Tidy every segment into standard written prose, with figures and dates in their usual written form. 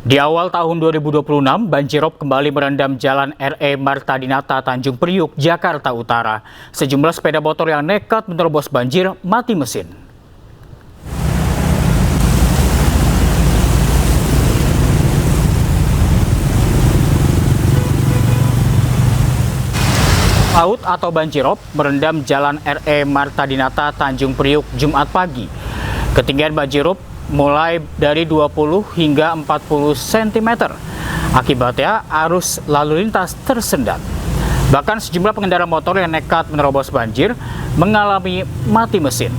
Di awal tahun 2026, banjirop kembali merendam Jalan RE Marta Dinata, Tanjung Priuk, Jakarta Utara. Sejumlah sepeda motor yang nekat menerobos banjir mati mesin. Laut atau banjirop merendam Jalan RE Marta Dinata, Tanjung Priuk, Jumat pagi. Ketinggian banjirop mulai dari 20 hingga 40 cm. Akibatnya arus lalu lintas tersendat. Bahkan sejumlah pengendara motor yang nekat menerobos banjir mengalami mati mesin.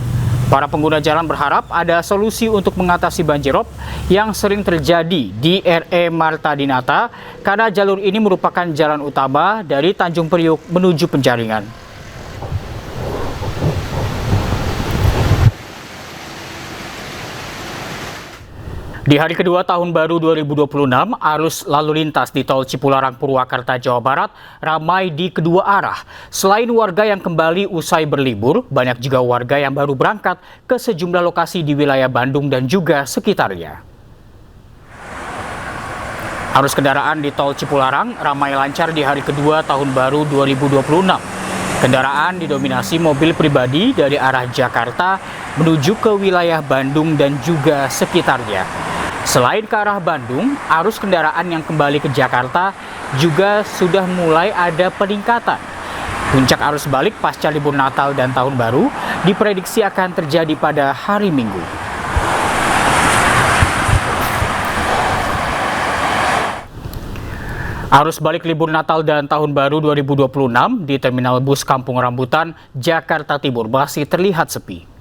Para pengguna jalan berharap ada solusi untuk mengatasi banjirop yang sering terjadi di RE Marta Dinata karena jalur ini merupakan jalan utama dari Tanjung Priuk menuju Penjaringan. Di hari kedua tahun baru 2026, arus lalu lintas di Tol Cipularang Purwakarta, Jawa Barat ramai di kedua arah. Selain warga yang kembali usai berlibur, banyak juga warga yang baru berangkat ke sejumlah lokasi di wilayah Bandung dan juga sekitarnya. Arus kendaraan di Tol Cipularang ramai lancar di hari kedua tahun baru 2026. Kendaraan didominasi mobil pribadi dari arah Jakarta menuju ke wilayah Bandung dan juga sekitarnya. Selain ke arah Bandung, arus kendaraan yang kembali ke Jakarta juga sudah mulai ada peningkatan. Puncak arus balik pasca libur Natal dan Tahun Baru diprediksi akan terjadi pada hari Minggu. Arus balik libur Natal dan Tahun Baru 2026 di Terminal Bus Kampung Rambutan, Jakarta Timur masih terlihat sepi.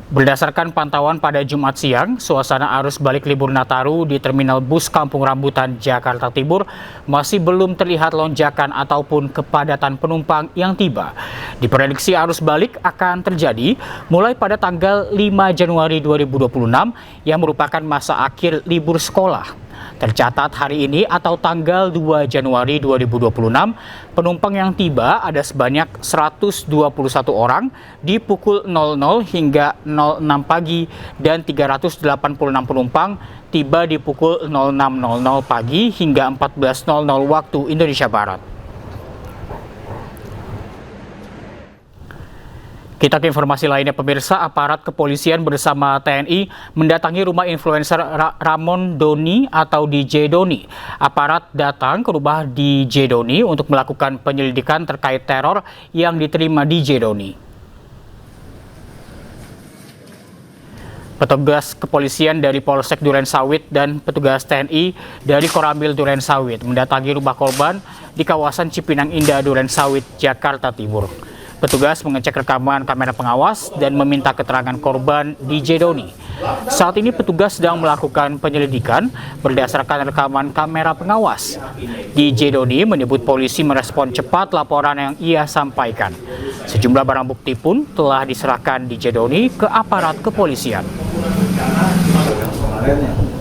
Berdasarkan pantauan pada Jumat siang, suasana arus balik libur Nataru di Terminal Bus Kampung Rambutan, Jakarta Timur masih belum terlihat lonjakan ataupun kepadatan penumpang yang tiba. Diprediksi arus balik akan terjadi mulai pada tanggal 5 Januari 2026 yang merupakan masa akhir libur sekolah. Tercatat hari ini atau tanggal 2 Januari 2026, penumpang yang tiba ada sebanyak 121 orang di pukul 00 hingga 06 pagi dan 386 penumpang tiba di pukul 06.00 pagi hingga 14.00 waktu Indonesia Barat. Kita ke informasi lainnya, pemirsa. Aparat kepolisian bersama TNI mendatangi rumah influencer Ramon Doni atau DJ Doni. Aparat datang ke rumah DJ Doni untuk melakukan penyelidikan terkait teror yang diterima DJ Doni. Petugas kepolisian dari Polsek Durensawit dan petugas TNI dari Koramil Durensawit mendatangi rumah korban di kawasan Cipinang Indah, Durensawit, Jakarta Timur. Petugas mengecek rekaman kamera pengawas dan meminta keterangan korban DJ Doni. Saat ini petugas sedang melakukan penyelidikan berdasarkan rekaman kamera pengawas. DJ Doni menyebut polisi merespon cepat laporan yang ia sampaikan. Sejumlah barang bukti pun telah diserahkan DJ Doni ke aparat kepolisian.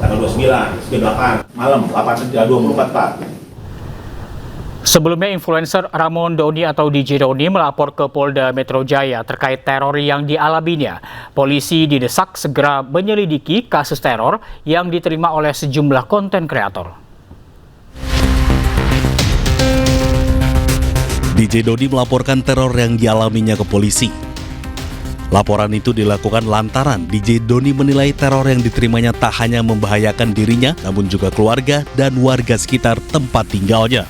Tanggal 29, 98, malam 8.24 Pak. Sebelumnya, influencer Ramon Doni atau DJ Doni melapor ke Polda Metro Jaya terkait teror yang dialaminya. Polisi didesak segera menyelidiki kasus teror yang diterima oleh sejumlah konten kreator. DJ Doni melaporkan teror yang dialaminya ke polisi. Laporan itu dilakukan lantaran DJ Doni menilai teror yang diterimanya tak hanya membahayakan dirinya, namun juga keluarga dan warga sekitar tempat tinggalnya.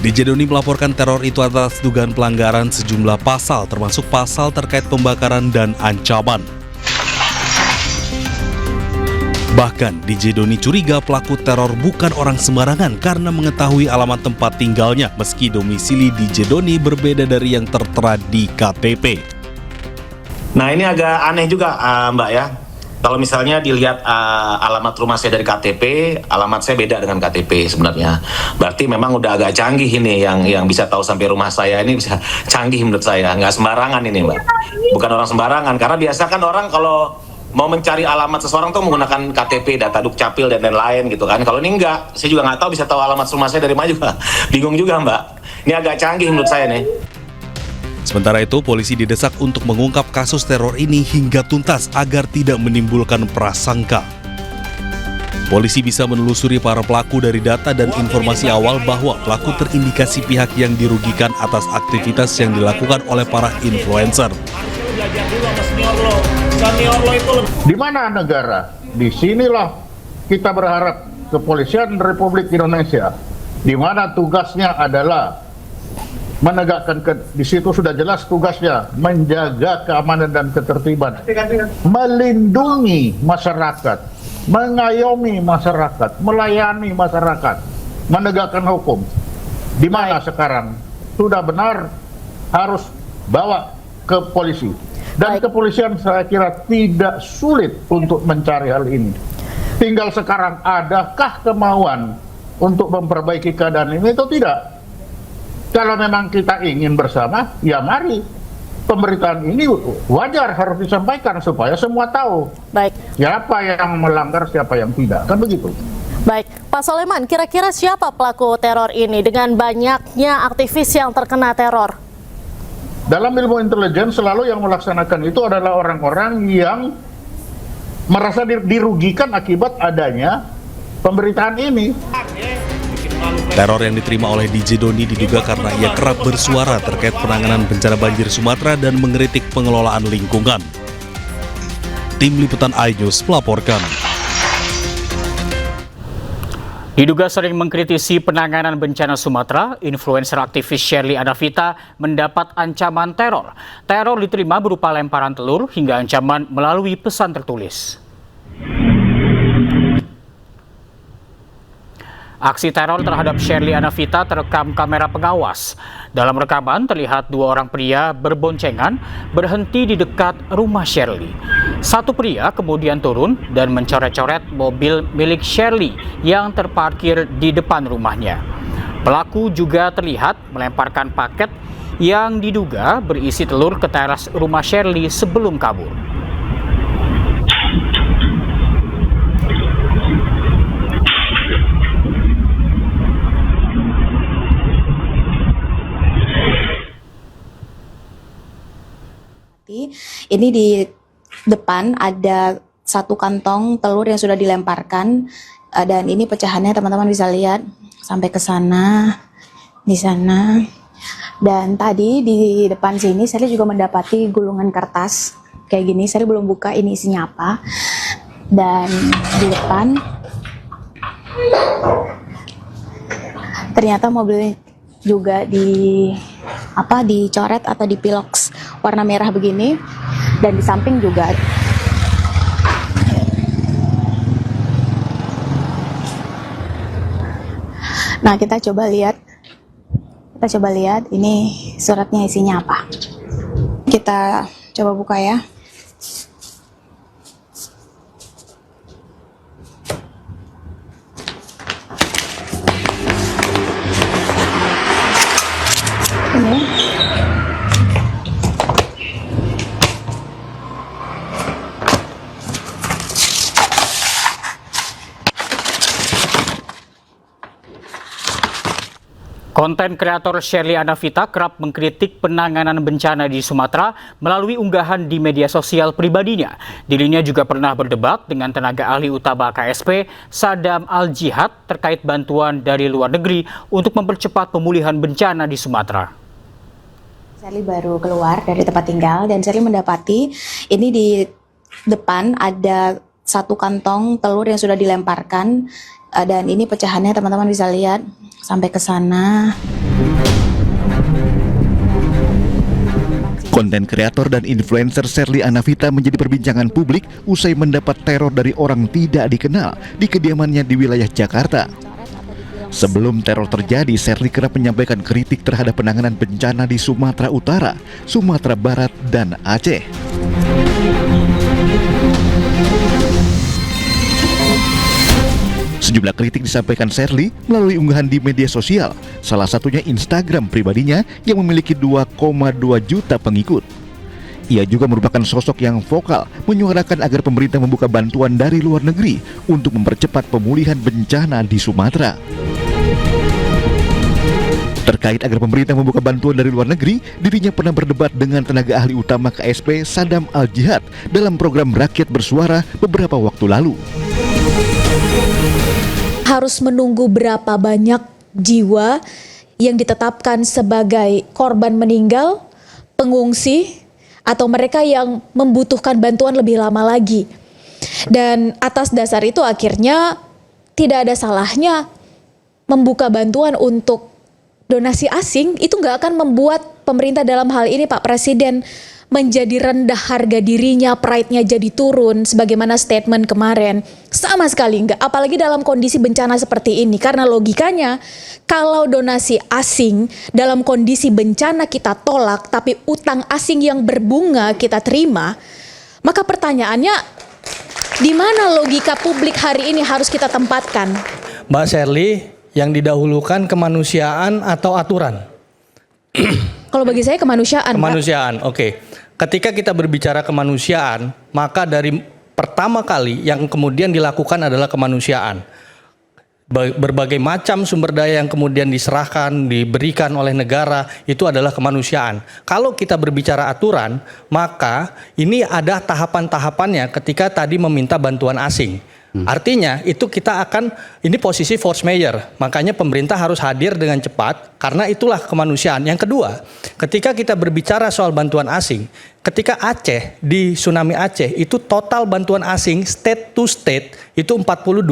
DJ Doni melaporkan teror itu atas dugaan pelanggaran sejumlah pasal, termasuk pasal terkait pembakaran dan ancaman. Bahkan, DJ Doni curiga pelaku teror bukan orang sembarangan karena mengetahui alamat tempat tinggalnya, meski domisili DJ Doni berbeda dari yang tertera di KTP. Nah, ini agak aneh juga Mbak ya. Kalau misalnya dilihat alamat rumah saya dari KTP, alamat saya beda dengan KTP sebenarnya. Berarti memang udah agak canggih ini yang bisa tahu sampai rumah saya ini bisa canggih menurut saya. Nggak sembarangan ini Mbak. Bukan orang sembarangan. Karena biasa kan orang kalau mau mencari alamat seseorang tuh menggunakan KTP, data dukcapil dan lain-lain gitu kan. Kalau ini enggak, saya juga nggak tahu bisa tahu alamat rumah saya dari mana juga. Bingung juga Mbak. Ini agak canggih menurut saya nih. Sementara itu, polisi didesak untuk mengungkap kasus teror ini hingga tuntas agar tidak menimbulkan prasangka. Polisi bisa menelusuri para pelaku dari data dan informasi awal bahwa pelaku terindikasi pihak yang dirugikan atas aktivitas yang dilakukan oleh para influencer. Di mana negara? Di sinilah kita berharap Kepolisian Republik Indonesia, di mana tugasnya adalah menegakkan, di situ sudah jelas tugasnya, menjaga keamanan dan ketertiban, melindungi masyarakat, mengayomi masyarakat, melayani masyarakat, menegakkan hukum. Di mana sekarang sudah benar harus bawa ke polisi. Dan kepolisian saya kira tidak sulit untuk mencari hal ini. Tinggal sekarang adakah kemauan untuk memperbaiki keadaan ini atau tidak? Kalau memang kita ingin bersama, ya mari. Pemberitaan ini wajar harus disampaikan supaya semua tahu. Baik. Siapa yang melanggar, siapa yang tidak. Kan begitu. Baik, Pak Soleman, kira-kira siapa pelaku teror ini dengan banyaknya aktivis yang terkena teror? Dalam ilmu intelijen selalu yang melaksanakan itu adalah orang-orang yang merasa dirugikan akibat adanya pemberitaan ini. Teror yang diterima oleh DJ Doni diduga karena ia kerap bersuara terkait penanganan bencana banjir Sumatera dan mengkritik pengelolaan lingkungan. Tim Liputan iNews melaporkan. Diduga sering mengkritisi penanganan bencana Sumatera, influencer aktivis Shirley Anavita mendapat ancaman teror. Teror diterima berupa lemparan telur hingga ancaman melalui pesan tertulis. Aksi teror terhadap Shirley Anavita terekam kamera pengawas. Dalam rekaman terlihat dua orang pria berboncengan berhenti di dekat rumah Shirley. Satu pria kemudian turun dan mencoret-coret mobil milik Shirley yang terparkir di depan rumahnya. Pelaku juga terlihat melemparkan paket yang diduga berisi telur ke teras rumah Shirley sebelum kabur. Ini di depan ada satu kantong telur yang sudah dilemparkan dan ini pecahannya teman-teman bisa lihat sampai ke sana, di sana. Dan tadi di depan sini saya juga mendapati gulungan kertas kayak gini. Saya belum buka ini isinya apa. Dan di depan ternyata mobil juga dicoret atau dipiloks warna merah begini, dan di samping juga nah kita coba lihat ini suratnya isinya apa. Kita coba buka ya. Konten kreator Shirley Anavita kerap mengkritik penanganan bencana di Sumatera melalui unggahan di media sosial pribadinya. Dirinya juga pernah berdebat dengan tenaga ahli utama KSP, Sadam Al-Jihad, terkait bantuan dari luar negeri untuk mempercepat pemulihan bencana di Sumatera. Shirley baru keluar dari tempat tinggal dan Shirley mendapati ini di depan ada satu kantong telur yang sudah dilemparkan dan ini pecahannya teman-teman bisa lihat sampai ke sana. Konten kreator dan influencer Shirley Anavita menjadi perbincangan publik usai mendapat teror dari orang tidak dikenal di kediamannya di wilayah Jakarta. Sebelum teror terjadi, Shirley kerap menyampaikan kritik terhadap penanganan bencana di Sumatera Utara, Sumatera Barat, dan Aceh. Sejumlah kritik disampaikan Shirley melalui unggahan di media sosial, salah satunya Instagram pribadinya yang memiliki 2,2 juta pengikut. Ia juga merupakan sosok yang vokal menyuarakan agar pemerintah membuka bantuan dari luar negeri untuk mempercepat pemulihan bencana di Sumatera. Terkait agar pemerintah membuka bantuan dari luar negeri, dirinya pernah berdebat dengan tenaga ahli utama KSP Sadam Al-Jihad dalam program Rakyat Bersuara beberapa waktu lalu. Harus menunggu berapa banyak jiwa yang ditetapkan sebagai korban meninggal, pengungsi, atau mereka yang membutuhkan bantuan lebih lama lagi. Dan atas dasar itu akhirnya tidak ada salahnya membuka bantuan untuk donasi asing. Itu nggak akan membuat pemerintah dalam hal ini Pak Presiden menjadi rendah harga dirinya, pride-nya jadi turun sebagaimana statement kemarin. Sama sekali enggak, apalagi dalam kondisi bencana seperti ini. Karena logikanya kalau donasi asing dalam kondisi bencana kita tolak, tapi utang asing yang berbunga kita terima, maka pertanyaannya di mana logika publik hari ini harus kita tempatkan? Mbak Sherly, yang didahulukan kemanusiaan atau aturan? Kalau bagi saya kemanusiaan. Kemanusiaan, oke. Ketika kita berbicara kemanusiaan, maka dari pertama kali yang kemudian dilakukan adalah kemanusiaan. Berbagai macam sumber daya yang kemudian diserahkan, diberikan oleh negara, itu adalah kemanusiaan. Kalau kita berbicara aturan, maka ini ada tahapan-tahapannya ketika tadi meminta bantuan asing. Artinya itu kita akan, ini posisi force majeure, makanya pemerintah harus hadir dengan cepat karena itulah kemanusiaan. Yang kedua, ketika kita berbicara soal bantuan asing, ketika Aceh, di tsunami Aceh itu total bantuan asing state to state itu 42,9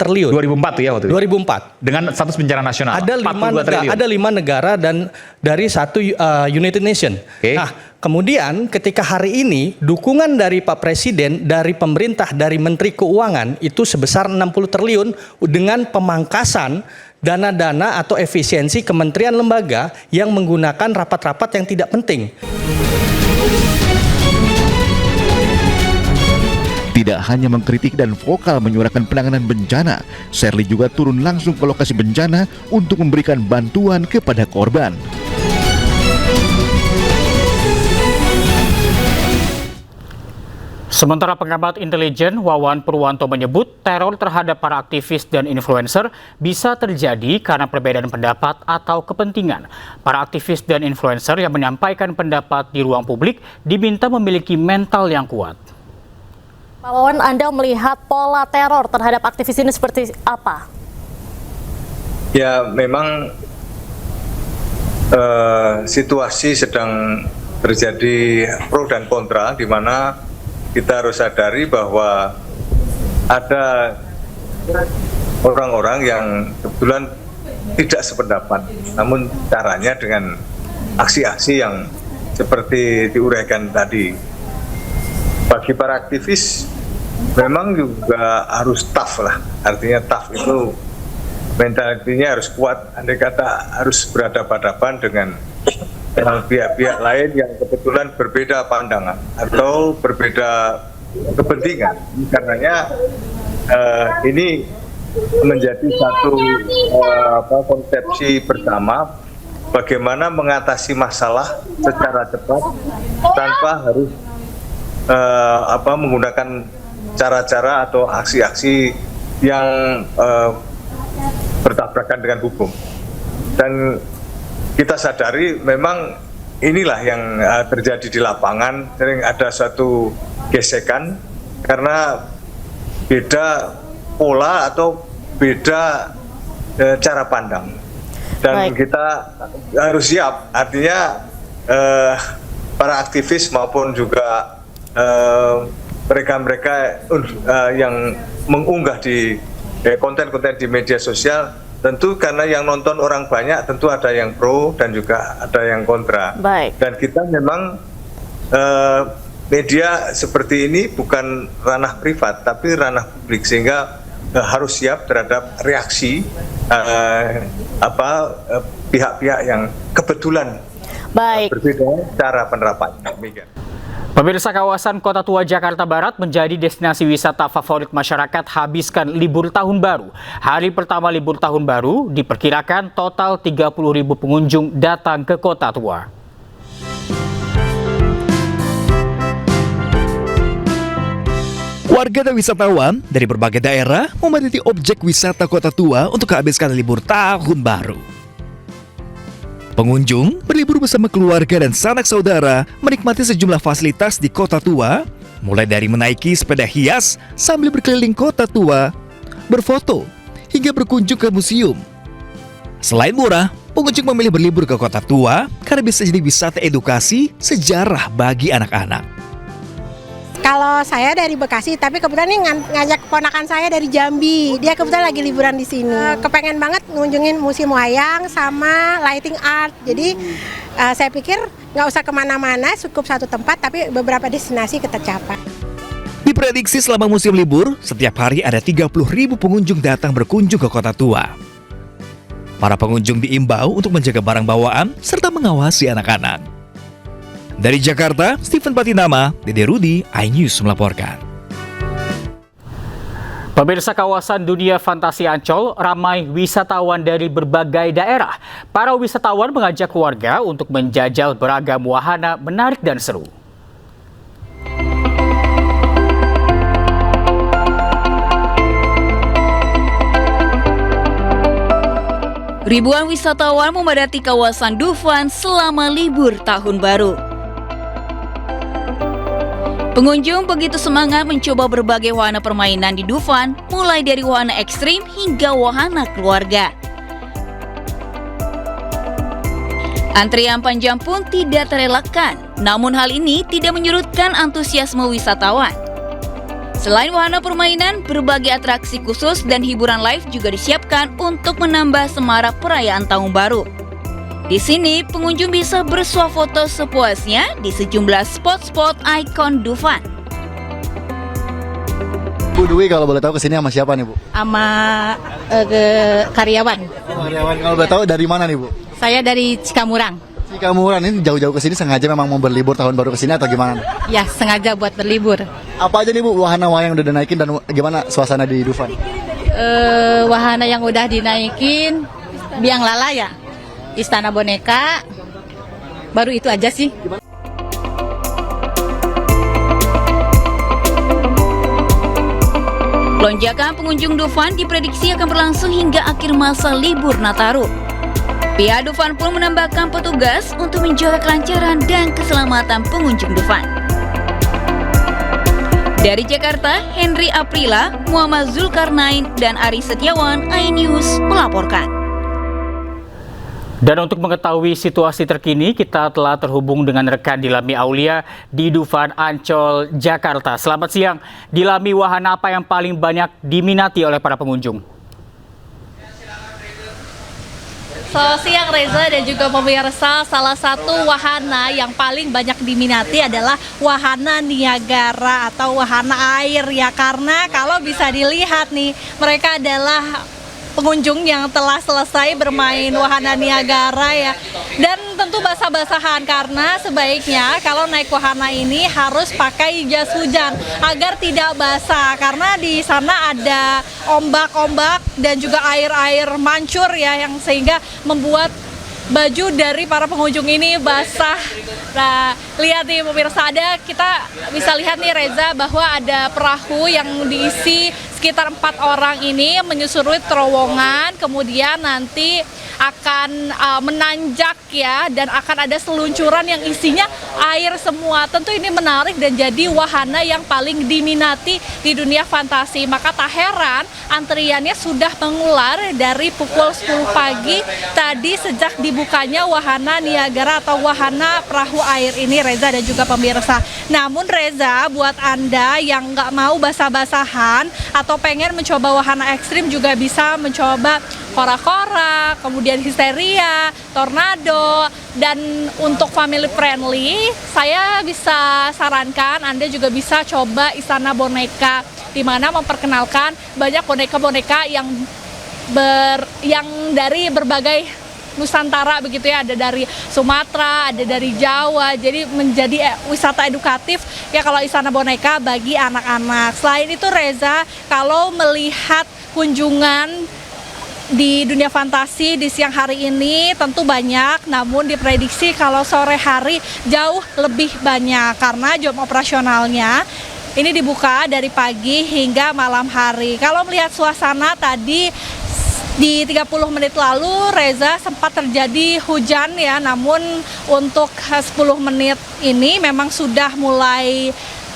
triliun. 2004 ya waktu itu? 2004. Dengan status bencana nasional. Ada 5 negara dan dari satu United Nation. Okay. Nah, kemudian ketika hari ini dukungan dari Pak Presiden, dari pemerintah, dari Menteri Keuangan itu sebesar 60 triliun dengan pemangkasan dana-dana atau efisiensi kementerian lembaga yang menggunakan rapat-rapat yang tidak penting. Tidak hanya mengkritik dan vokal menyuarakan penanganan bencana, Sherly juga turun langsung ke lokasi bencana untuk memberikan bantuan kepada korban. Sementara pengamat intelijen Wawan Purwanto menyebut teror terhadap para aktivis dan influencer bisa terjadi karena perbedaan pendapat atau kepentingan. Para aktivis dan influencer yang menyampaikan pendapat di ruang publik diminta memiliki mental yang kuat. Pak Wawan, Anda melihat pola teror terhadap aktivis ini seperti apa? Ya, memang situasi sedang terjadi pro dan kontra, di mana kita harus sadari bahwa ada orang-orang yang kebetulan tidak sependapat, namun caranya dengan aksi-aksi yang seperti diuraikan tadi. Bagi para aktivis memang juga harus tough lah, artinya tough itu mentalitinya harus kuat, andai kata harus berhadapan-hadapan dengan pihak-pihak lain yang kebetulan berbeda pandangan atau berbeda kepentingan. Karenanya ini menjadi satu konsepsi bersama bagaimana mengatasi masalah secara cepat tanpa harus menggunakan cara-cara atau aksi-aksi yang bertabrakan dengan hukum. Dan kita sadari memang inilah yang terjadi di lapangan, sering ada suatu gesekan karena beda pola atau beda cara pandang. Dan kita harus siap, artinya para aktivis maupun juga mereka-mereka yang mengunggah di konten-konten di media sosial, tentu karena yang nonton orang banyak, tentu ada yang pro dan juga ada yang kontra. Dan kita memang media seperti ini bukan ranah privat, tapi ranah publik, sehingga harus siap terhadap reaksi pihak-pihak yang kebetulan berbeda cara penerapannya. Pemirsa, kawasan Kota Tua Jakarta Barat menjadi destinasi wisata favorit masyarakat habiskan libur tahun baru. Hari pertama libur tahun baru diperkirakan total 30.000 pengunjung datang ke Kota Tua. Warga dan wisatawan dari berbagai daerah memadati objek wisata Kota Tua untuk menghabiskan libur tahun baru. Pengunjung berlibur bersama keluarga dan sanak saudara menikmati sejumlah fasilitas di Kota Tua, mulai dari menaiki sepeda hias sambil berkeliling Kota Tua, berfoto, hingga berkunjung ke museum. Selain murah, pengunjung memilih berlibur ke Kota Tua karena bisa jadi wisata edukasi sejarah bagi anak-anak. Kalau saya dari Bekasi, tapi kebetulan ini ngajak keponakan saya dari Jambi. Dia kebetulan lagi liburan di sini. Kepengen banget ngunjungin museum wayang sama lighting art. Jadi saya pikir nggak usah kemana-mana, cukup satu tempat, tapi beberapa destinasi kita capai. Diprediksi selama musim libur, setiap hari ada 30.000 pengunjung datang berkunjung ke Kota Tua. Para pengunjung diimbau untuk menjaga barang bawaan serta mengawasi anak-anak. Dari Jakarta, Steven Patinama, Dede Rudi, iNews melaporkan. Pemirsa, kawasan dunia fantasi Ancol ramai wisatawan dari berbagai daerah. Para wisatawan mengajak warga untuk menjajal beragam wahana menarik dan seru. Ribuan wisatawan memadati kawasan Dufan selama libur tahun baru. Pengunjung begitu semangat mencoba berbagai wahana permainan di Dufan, mulai dari wahana ekstrim hingga wahana keluarga. Antrian panjang pun tidak terelakkan, namun hal ini tidak menyurutkan antusiasme wisatawan. Selain wahana permainan, berbagai atraksi khusus dan hiburan live juga disiapkan untuk menambah semarak perayaan Tahun Baru. Di sini, pengunjung bisa bersuah foto sepuasnya di sejumlah spot-spot ikon Dufan. Bu Dwi, kalau boleh tahu kesini sama siapa nih, Bu? Sama karyawan. Karyawan, kalau boleh tahu dari mana nih, Bu? Saya dari Cikamurang. Cikamurang, ini jauh-jauh kesini sengaja memang mau berlibur tahun baru kesini atau gimana? Ya, sengaja buat berlibur. Apa aja nih, Bu, wahana yang udah dinaikin dan gimana suasana di Dufan? Wahana yang udah dinaikin, Biang Lala ya, Istana Boneka, baru itu aja sih. Lonjakan pengunjung Dufan diprediksi akan berlangsung hingga akhir masa libur Nataru. Pihak Dufan pun menambahkan petugas untuk menjaga kelancaran dan keselamatan pengunjung Dufan. Dari Jakarta, Henry Aprila, Muhammad Zulkarnain, dan Ari Setiawan, iNews melaporkan. Dan untuk mengetahui situasi terkini, kita telah terhubung dengan rekan Dilami Aulia di Dufan Ancol, Jakarta. Selamat siang, Dilami, wahana apa yang paling banyak diminati oleh para pengunjung? Selamat siang Reza dan juga pemirsa, salah satu wahana yang paling banyak diminati adalah wahana Niagara atau wahana air ya, karena kalau bisa dilihat nih, mereka adalah pengunjung yang telah selesai bermain wahana Niagara ya, dan tentu basah-basahan karena sebaiknya kalau naik wahana ini harus pakai jas hujan agar tidak basah, karena di sana ada ombak-ombak dan juga air-air mancur ya, yang sehingga membuat baju dari para pengunjung ini basah. Nah, lihat nih pemirsa, kita bisa lihat nih Reza bahwa ada perahu yang diisi sekitar 4 orang ini menyusuri terowongan, kemudian nanti akan menanjak ya, dan akan ada seluncuran yang isinya air semua. Tentu ini menarik dan jadi wahana yang paling diminati di dunia fantasi. Maka tak heran antriannya sudah mengular dari pukul 10 pagi tadi sejak dibukanya wahana Niagara atau wahana perahu air ini, Reza dan juga pemirsa. Namun Reza, buat Anda yang nggak mau basah-basahan atau pengen mencoba wahana ekstrim juga bisa mencoba kora-kora, kemudian histeria, tornado, dan untuk family friendly, saya bisa sarankan Anda juga bisa coba Istana Boneka, di mana memperkenalkan banyak boneka-boneka yang dari berbagai Nusantara begitu ya, ada dari Sumatera, ada dari Jawa, jadi menjadi wisata edukatif ya kalau Istana Boneka bagi anak-anak. Selain itu Reza, kalau melihat kunjungan di dunia fantasi di siang hari ini tentu banyak, namun diprediksi kalau sore hari jauh lebih banyak karena jam operasionalnya ini dibuka dari pagi hingga malam hari. Kalau melihat suasana tadi Di 30 menit lalu Reza sempat terjadi hujan ya, namun untuk 10 menit ini memang sudah mulai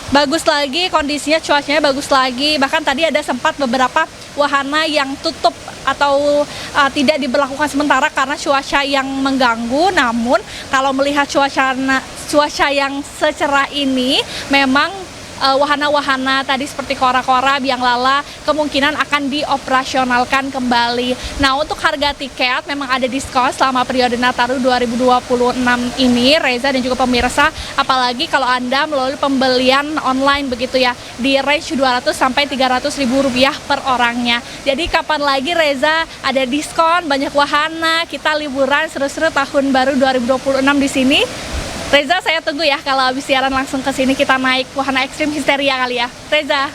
bagus lagi kondisinya, cuacanya bagus lagi. Bahkan tadi ada sempat beberapa wahana yang tutup atau tidak diberlakukan sementara karena cuaca yang mengganggu. Namun kalau melihat cuaca yang secerah ini, memang wahana-wahana tadi seperti kora-kora, biang lala kemungkinan akan dioperasionalkan kembali. Nah, untuk harga tiket memang ada diskon selama periode Nataru 2026 ini, Reza dan juga pemirsa, apalagi kalau Anda melalui pembelian online begitu ya, di range 200 sampai 300 ribu rupiah per orangnya. Jadi kapan lagi Reza ada diskon, banyak wahana, kita liburan seru-seru tahun baru 2026 di sini. Reza, saya tunggu ya kalau habis siaran langsung ke sini kita naik wahana ekstrim histeria kali ya. Reza.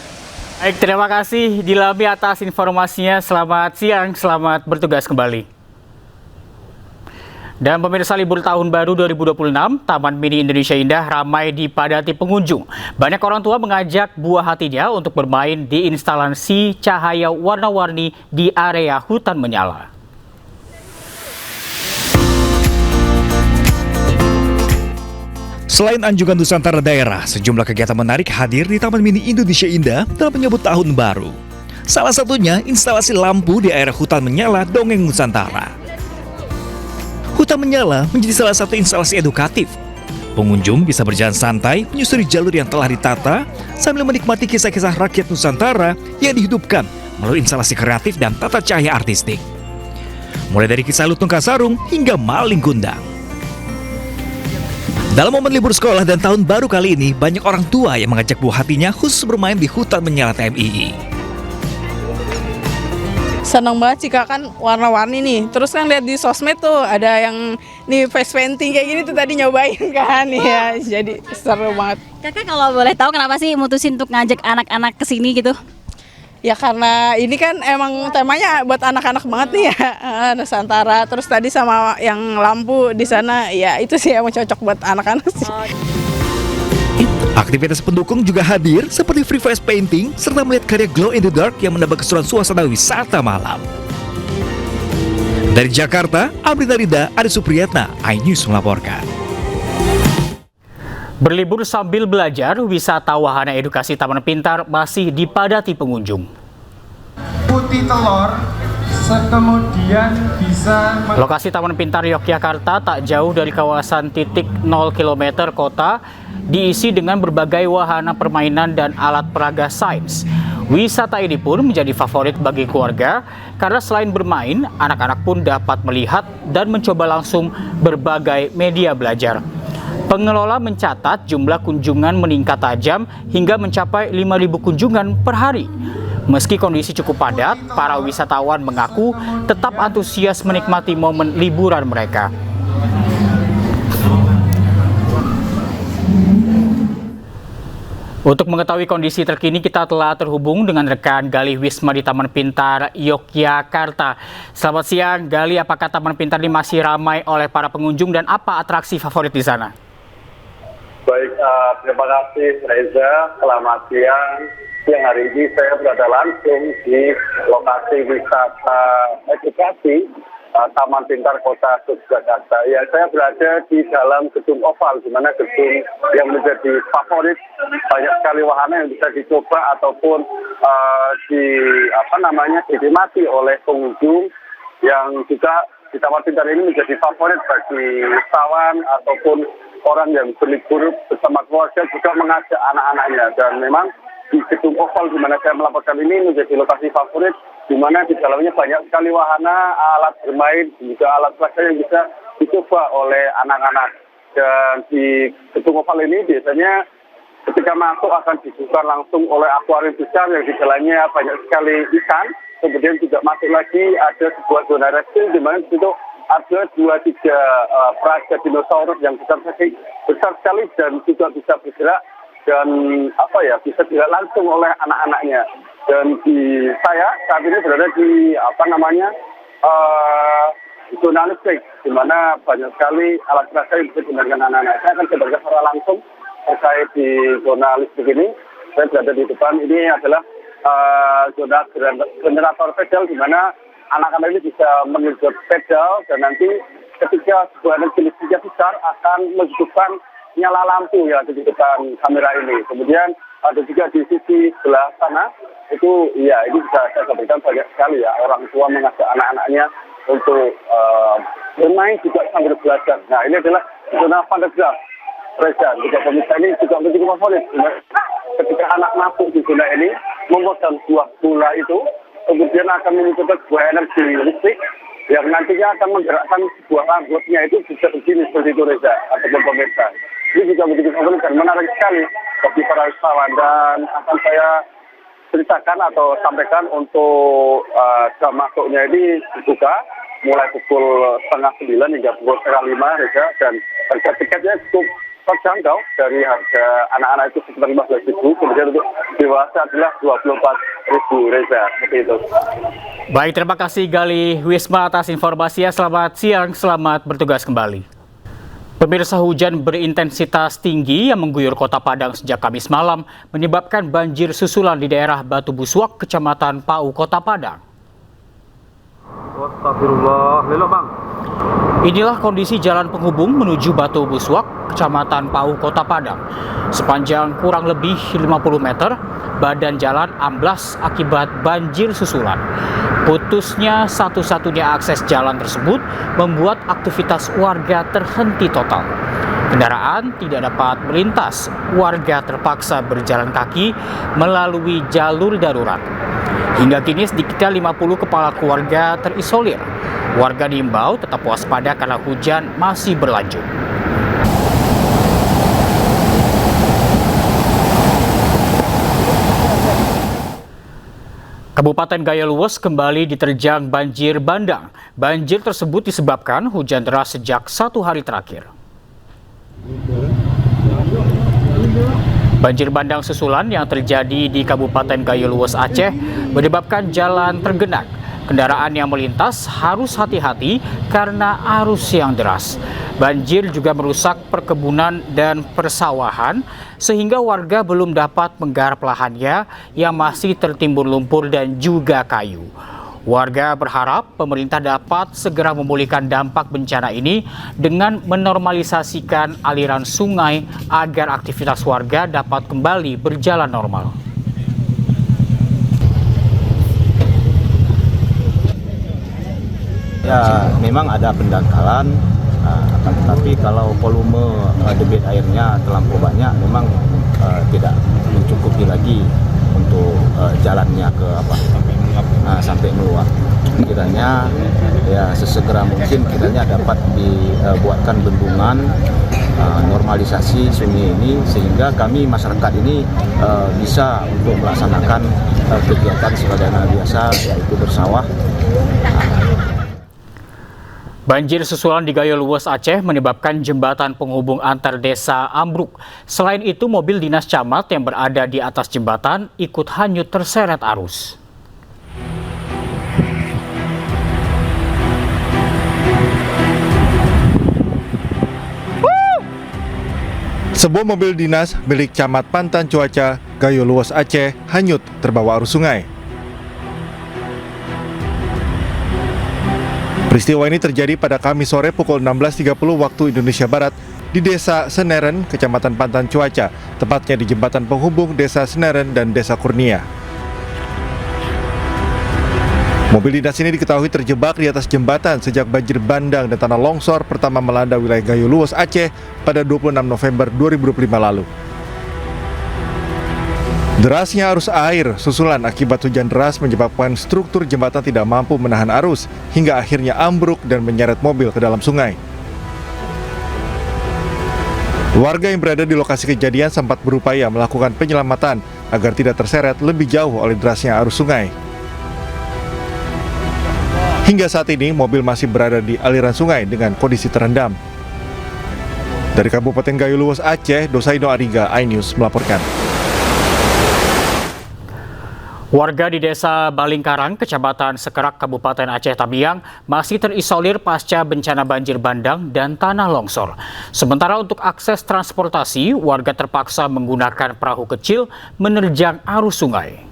Baik, terima kasih Dilami atas informasinya. Selamat siang, selamat bertugas kembali. Dan pemirsa, libur tahun baru 2026, Taman Mini Indonesia Indah ramai dipadati pengunjung. Banyak orang tua mengajak buah hatinya untuk bermain di instalasi cahaya warna-warni di area hutan menyala. Selain anjungan Nusantara daerah, sejumlah kegiatan menarik hadir di Taman Mini Indonesia Indah dalam menyambut tahun baru. Salah satunya instalasi lampu di area hutan menyala Dongeng Nusantara. Hutan menyala menjadi salah satu instalasi edukatif. Pengunjung bisa berjalan santai menyusuri jalur yang telah ditata sambil menikmati kisah-kisah rakyat Nusantara yang dihidupkan melalui instalasi kreatif dan tata cahaya artistik. Mulai dari kisah Lutung Kasarung hingga Maling Kundang. Dalam momen libur sekolah dan tahun baru kali ini, banyak orang tua yang mengajak buah hatinya khusus bermain di hutan menyala TMII. Senang banget sih Kak, kan warna-warni nih. Terus kan lihat di sosmed tuh ada yang nih face painting kayak gini tuh tadi nyobain kan ya. Jadi seru banget. Kakak kalau boleh tahu kenapa sih mutusin untuk ngajak anak-anak ke sini gitu? Ya karena ini kan emang temanya buat anak-anak banget nih ya, Nusantara. Terus tadi sama yang lampu di sana, ya itu sih yang cocok buat anak-anak sih. Aktivitas pendukung juga hadir seperti free face painting serta melihat karya glow in the dark yang menambah keseruan suasana wisata malam. Dari Jakarta, Amrita Rida, Adi Supriyatna, iNews melaporkan. Berlibur sambil belajar, wisata wahana edukasi Taman Pintar masih dipadati pengunjung. Putih telur, kemudian bisa... Lokasi Taman Pintar Yogyakarta tak jauh dari kawasan titik 0 km kota, diisi dengan berbagai wahana permainan dan alat peraga sains. Wisata ini pun menjadi favorit bagi keluarga, karena selain bermain, anak-anak pun dapat melihat dan mencoba langsung berbagai media belajar. Pengelola mencatat jumlah kunjungan meningkat tajam hingga mencapai 5.000 kunjungan per hari. Meski kondisi cukup padat, para wisatawan mengaku tetap antusias menikmati momen liburan mereka. Untuk mengetahui kondisi terkini, kita telah terhubung dengan rekan Gali Wisma di Taman Pintar Yogyakarta. Selamat siang, Gali. Apakah Taman Pintar ini masih ramai oleh para pengunjung dan apa atraksi favorit di sana? Baik, terima kasih Reza. Selamat siang. Siang hari ini saya berada langsung di lokasi wisata edukasi Taman Pintar Kota Yogyakarta. Ya, saya berada di dalam gedung oval, di mana gedung yang menjadi favorit, banyak sekali wahana yang bisa dicoba ataupun dinikmati oleh pengunjung, yang juga di Taman Pintar ini menjadi favorit bagi wisatawan ataupun orang yang berlibur bersama keluarga, juga mengajak anak-anaknya. Dan memang di gedung oval di mana saya melaporkan ini menjadi lokasi favorit, di mana di dalamnya banyak sekali wahana, alat bermain, juga alat peraga yang bisa dicoba oleh anak-anak. Dan di gedung oval ini biasanya ketika masuk akan disuguhkan langsung oleh akuarium besar yang di dalamnya banyak sekali ikan. Kemudian juga masuk lagi ada sebuah zona reptil di mana di situ ada 2-3 peraga dinosaurus yang besar sekali dan juga bisa bergerak dan bisa dilihat langsung oleh anak-anaknya. Dan di saya saat ini berada di zona listrik, di mana banyak sekali alat peraga yang bisa digunakan anak-anak. Saya akan coba secara langsung terkait di zona listrik ini. Saya berada di depan, ini adalah zona generator pedal, di mana anak-anak ini bisa mengenjot pedal dan nanti ketika sebuah energi listriknya besar akan menghidupkan nyala lampu yang ada di depan kamera ini. Kemudian ada juga di sisi sebelah sana itu ya ini bisa saya sampaikan banyak sekali ya orang tua mengajak anak-anaknya untuk bermain juga sambil belajar. Nah ini adalah zona Pandeglang. Reza, juga pemirsa ini juga menjadi favorit. Ketika anak masuk di zona ini memegang buah bola itu, kemudian akan menunjukkan sebuah energi listrik yang nantinya akan menggerakkan sebuah rambutnya itu bisa begini seperti itu Reza ataupun pemirsa. Ini juga menjadi favorit dan menarik sekali bagi para wisatawan dan akan saya ceritakan atau sampaikan untuk jam masuknya ini dibuka mulai pukul 8:30 hingga pukul 5:30 Reza, dan harga tiketnya cukup terjangkau dari harga anak-anak itu sekitar 15.000, kemudian untuk dewasa adalah 24.000 Reza, seperti itu. Baik, terima kasih Gali Wisma atas informasinya. Selamat siang, selamat bertugas kembali. Pemirsa, hujan berintensitas tinggi yang mengguyur Kota Padang sejak Kamis malam menyebabkan banjir susulan di daerah Batu Buswak, Kecamatan Pau, Kota Padang. Astagfirullah, lelo bang. Inilah kondisi jalan penghubung menuju Batu Buswak, Kecamatan Pau, Kota Padang. Sepanjang kurang lebih 50 meter, badan jalan amblas akibat banjir susulan. Putusnya satu-satunya akses jalan tersebut membuat aktivitas warga terhenti total. Kendaraan tidak dapat melintas, warga terpaksa berjalan kaki melalui jalur darurat. Hingga kini sedikitnya 50 kepala keluarga terisolir. Warga diimbau tetap waspada karena hujan masih berlanjut. Kabupaten Gaya Luwes kembali diterjang banjir bandang. Banjir tersebut disebabkan hujan deras sejak 1 hari terakhir. Banjir bandang susulan yang terjadi di Kabupaten Gaya Luwes, Aceh menyebabkan jalan tergenang. Kendaraan yang melintas harus hati-hati karena arus yang deras. Banjir juga merusak perkebunan dan persawahan sehingga warga belum dapat menggarap lahannya yang masih tertimbun lumpur dan juga kayu. Warga berharap pemerintah dapat segera memulihkan dampak bencana ini dengan menormalisasikan aliran sungai agar aktivitas warga dapat kembali berjalan normal. Ya, memang ada pendangkalan, tapi kalau volume debit airnya terlampau banyak, memang tidak mencukupi lagi untuk jalannya ke sampai meluap. Kiranya ya sesegera mungkin kiranya dapat dibuatkan bendungan, normalisasi sungai ini sehingga kami masyarakat ini bisa untuk melaksanakan kegiatan sebagaimana biasa, yaitu bersawah. Banjir susulan di Gaya Luwes, Aceh menyebabkan jembatan penghubung antar desa ambruk. Selain itu, mobil dinas camat yang berada di atas jembatan ikut hanyut terseret arus. Sebuah mobil dinas milik Camat Pantan Cuaca, Gaya Luwes, Aceh hanyut terbawa arus sungai. Peristiwa ini terjadi pada Kamis sore pukul 16.30 waktu Indonesia Barat di Desa Seneren, Kecamatan Pantan Cuaca, tepatnya di jembatan penghubung Desa Seneren dan Desa Kurnia. Mobil dinas ini diketahui terjebak di atas jembatan sejak banjir bandang dan tanah longsor pertama melanda wilayah Gaya Luwes, Aceh pada 26 November 2025 lalu. Derasnya arus air susulan akibat hujan deras menyebabkan struktur jembatan tidak mampu menahan arus hingga akhirnya ambruk dan menyeret mobil ke dalam sungai. Warga yang berada di lokasi kejadian sempat berupaya melakukan penyelamatan agar tidak terseret lebih jauh oleh derasnya arus sungai. Hingga saat ini mobil masih berada di aliran sungai dengan kondisi terendam. Dari Kabupaten Gaya Luwes, Aceh, Dosaino Ariga, iNews melaporkan. Warga di Desa Balingkarang, Kecamatan Sekerak, Kabupaten Aceh Tamiang masih terisolir pasca bencana banjir bandang dan tanah longsor. Sementara untuk akses transportasi, warga terpaksa menggunakan perahu kecil menerjang arus sungai.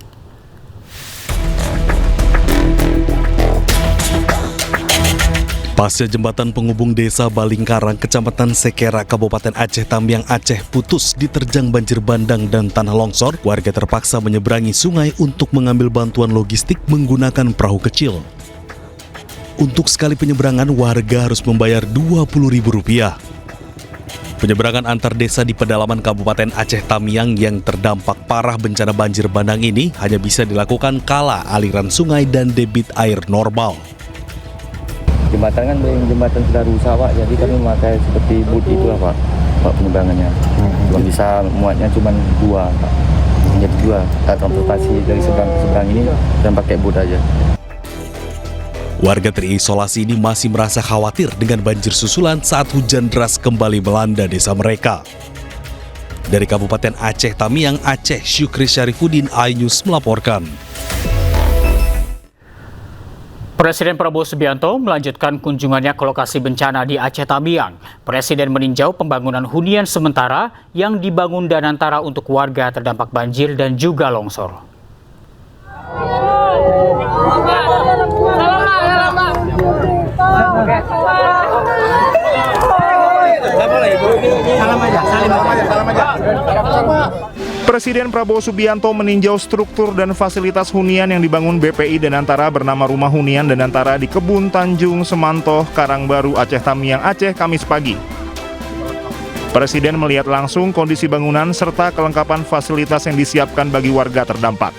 Pasca jembatan penghubung desa Balingkarang, Kecamatan Sekera, Kabupaten Aceh Tamiang, Aceh putus diterjang banjir bandang dan tanah longsor, warga terpaksa menyeberangi sungai untuk mengambil bantuan logistik menggunakan perahu kecil. Untuk sekali penyeberangan, warga harus membayar Rp20.000. Penyeberangan antar desa di pedalaman Kabupaten Aceh Tamiang yang terdampak parah bencana banjir bandang ini hanya bisa dilakukan kala aliran sungai dan debit air normal. Jembatan kan jembatan sudah rusak Pak, jadi kami memakai seperti boot itu lah Pak penyeberangannya. Cuma bisa muatnya cuma 2 Pak. Jadi 2, transportasi dari seberang ke seberang ini dan pakai boot aja. Warga terisolasi ini masih merasa khawatir dengan banjir susulan saat hujan deras kembali melanda desa mereka. Dari Kabupaten Aceh Tamiang, Aceh, Syukri Syarifuddin, iNews melaporkan. Presiden Prabowo Subianto melanjutkan kunjungannya ke lokasi bencana di Aceh Tamiang. Presiden meninjau pembangunan hunian sementara yang dibangun Danantara untuk warga terdampak banjir dan juga longsor. Presiden Prabowo Subianto meninjau struktur dan fasilitas hunian yang dibangun BPI Danantara bernama Rumah Hunian Danantara di Kebun Tanjung Semantoh, Karangbaru, Aceh Tamiang, Aceh, Kamis pagi. Presiden melihat langsung kondisi bangunan serta kelengkapan fasilitas yang disiapkan bagi warga terdampak.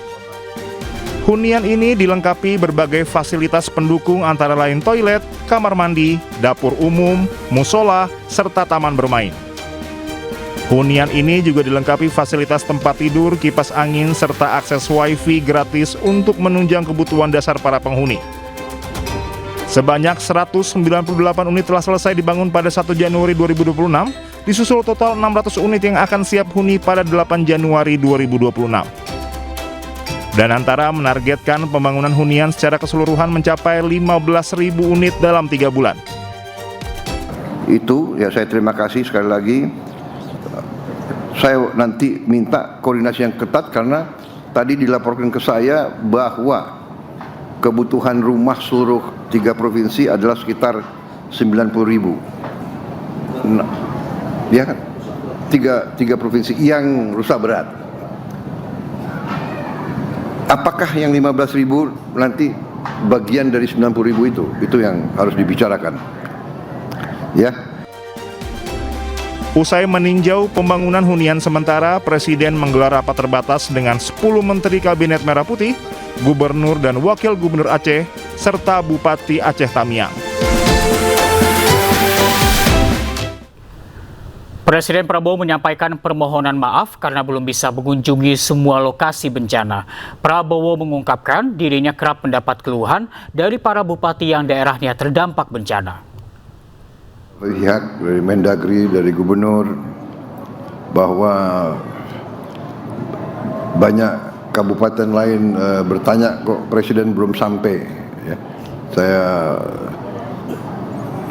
Hunian ini dilengkapi berbagai fasilitas pendukung antara lain toilet, kamar mandi, dapur umum, musola, serta taman bermain. Hunian ini juga dilengkapi fasilitas tempat tidur, kipas angin, serta akses wifi gratis untuk menunjang kebutuhan dasar para penghuni. Sebanyak 198 unit telah selesai dibangun pada 1 Januari 2026, disusul total 600 unit yang akan siap huni pada 8 Januari 2026. Danantara menargetkan pembangunan hunian secara keseluruhan mencapai 15.000 unit dalam 3 bulan. Itu ya, saya terima kasih sekali lagi. Saya nanti minta koordinasi yang ketat karena tadi dilaporkan ke saya bahwa kebutuhan rumah seluruh 3 provinsi adalah sekitar 90.000. Nah, ya kan? 3 provinsi yang rusak berat. Apakah yang 15.000 nanti bagian dari 90.000 itu yang harus dibicarakan. Ya. Usai meninjau pembangunan hunian sementara, Presiden menggelar rapat terbatas dengan 10 Menteri Kabinet Merah Putih, Gubernur dan Wakil Gubernur Aceh, serta Bupati Aceh Tamiang. Presiden Prabowo menyampaikan permohonan maaf karena belum bisa mengunjungi semua lokasi bencana. Prabowo mengungkapkan dirinya kerap mendapat keluhan dari para bupati yang daerahnya terdampak bencana. Lihat dari Mendagri, dari Gubernur, bahwa banyak kabupaten lain bertanya kok Presiden belum sampai. Ya. Saya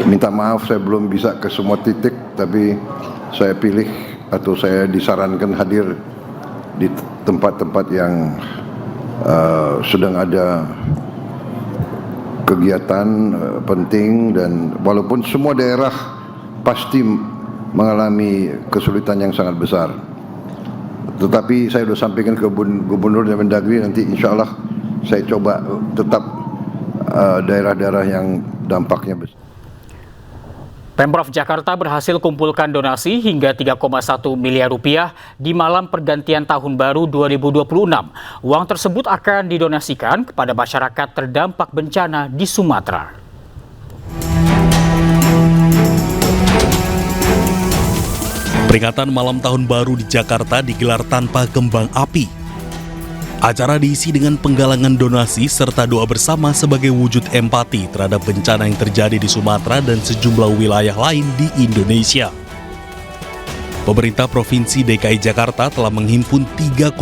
minta maaf, saya belum bisa ke semua titik, tapi saya pilih atau saya disarankan hadir di tempat-tempat yang sedang ada kegiatan penting, dan walaupun semua daerah pasti mengalami kesulitan yang sangat besar, tetapi saya sudah sampaikan ke Gubernur dan Mendagri, nanti insya Allah saya coba tetap daerah-daerah yang dampaknya besar. Pemprov Jakarta berhasil kumpulkan donasi hingga 3,1 miliar rupiah di malam pergantian tahun baru 2026. Uang tersebut akan didonasikan kepada masyarakat terdampak bencana di Sumatera. Peringatan malam tahun baru di Jakarta digelar tanpa kembang api. Acara diisi dengan penggalangan donasi serta doa bersama sebagai wujud empati terhadap bencana yang terjadi di Sumatera dan sejumlah wilayah lain di Indonesia. Pemerintah Provinsi DKI Jakarta telah menghimpun 3,1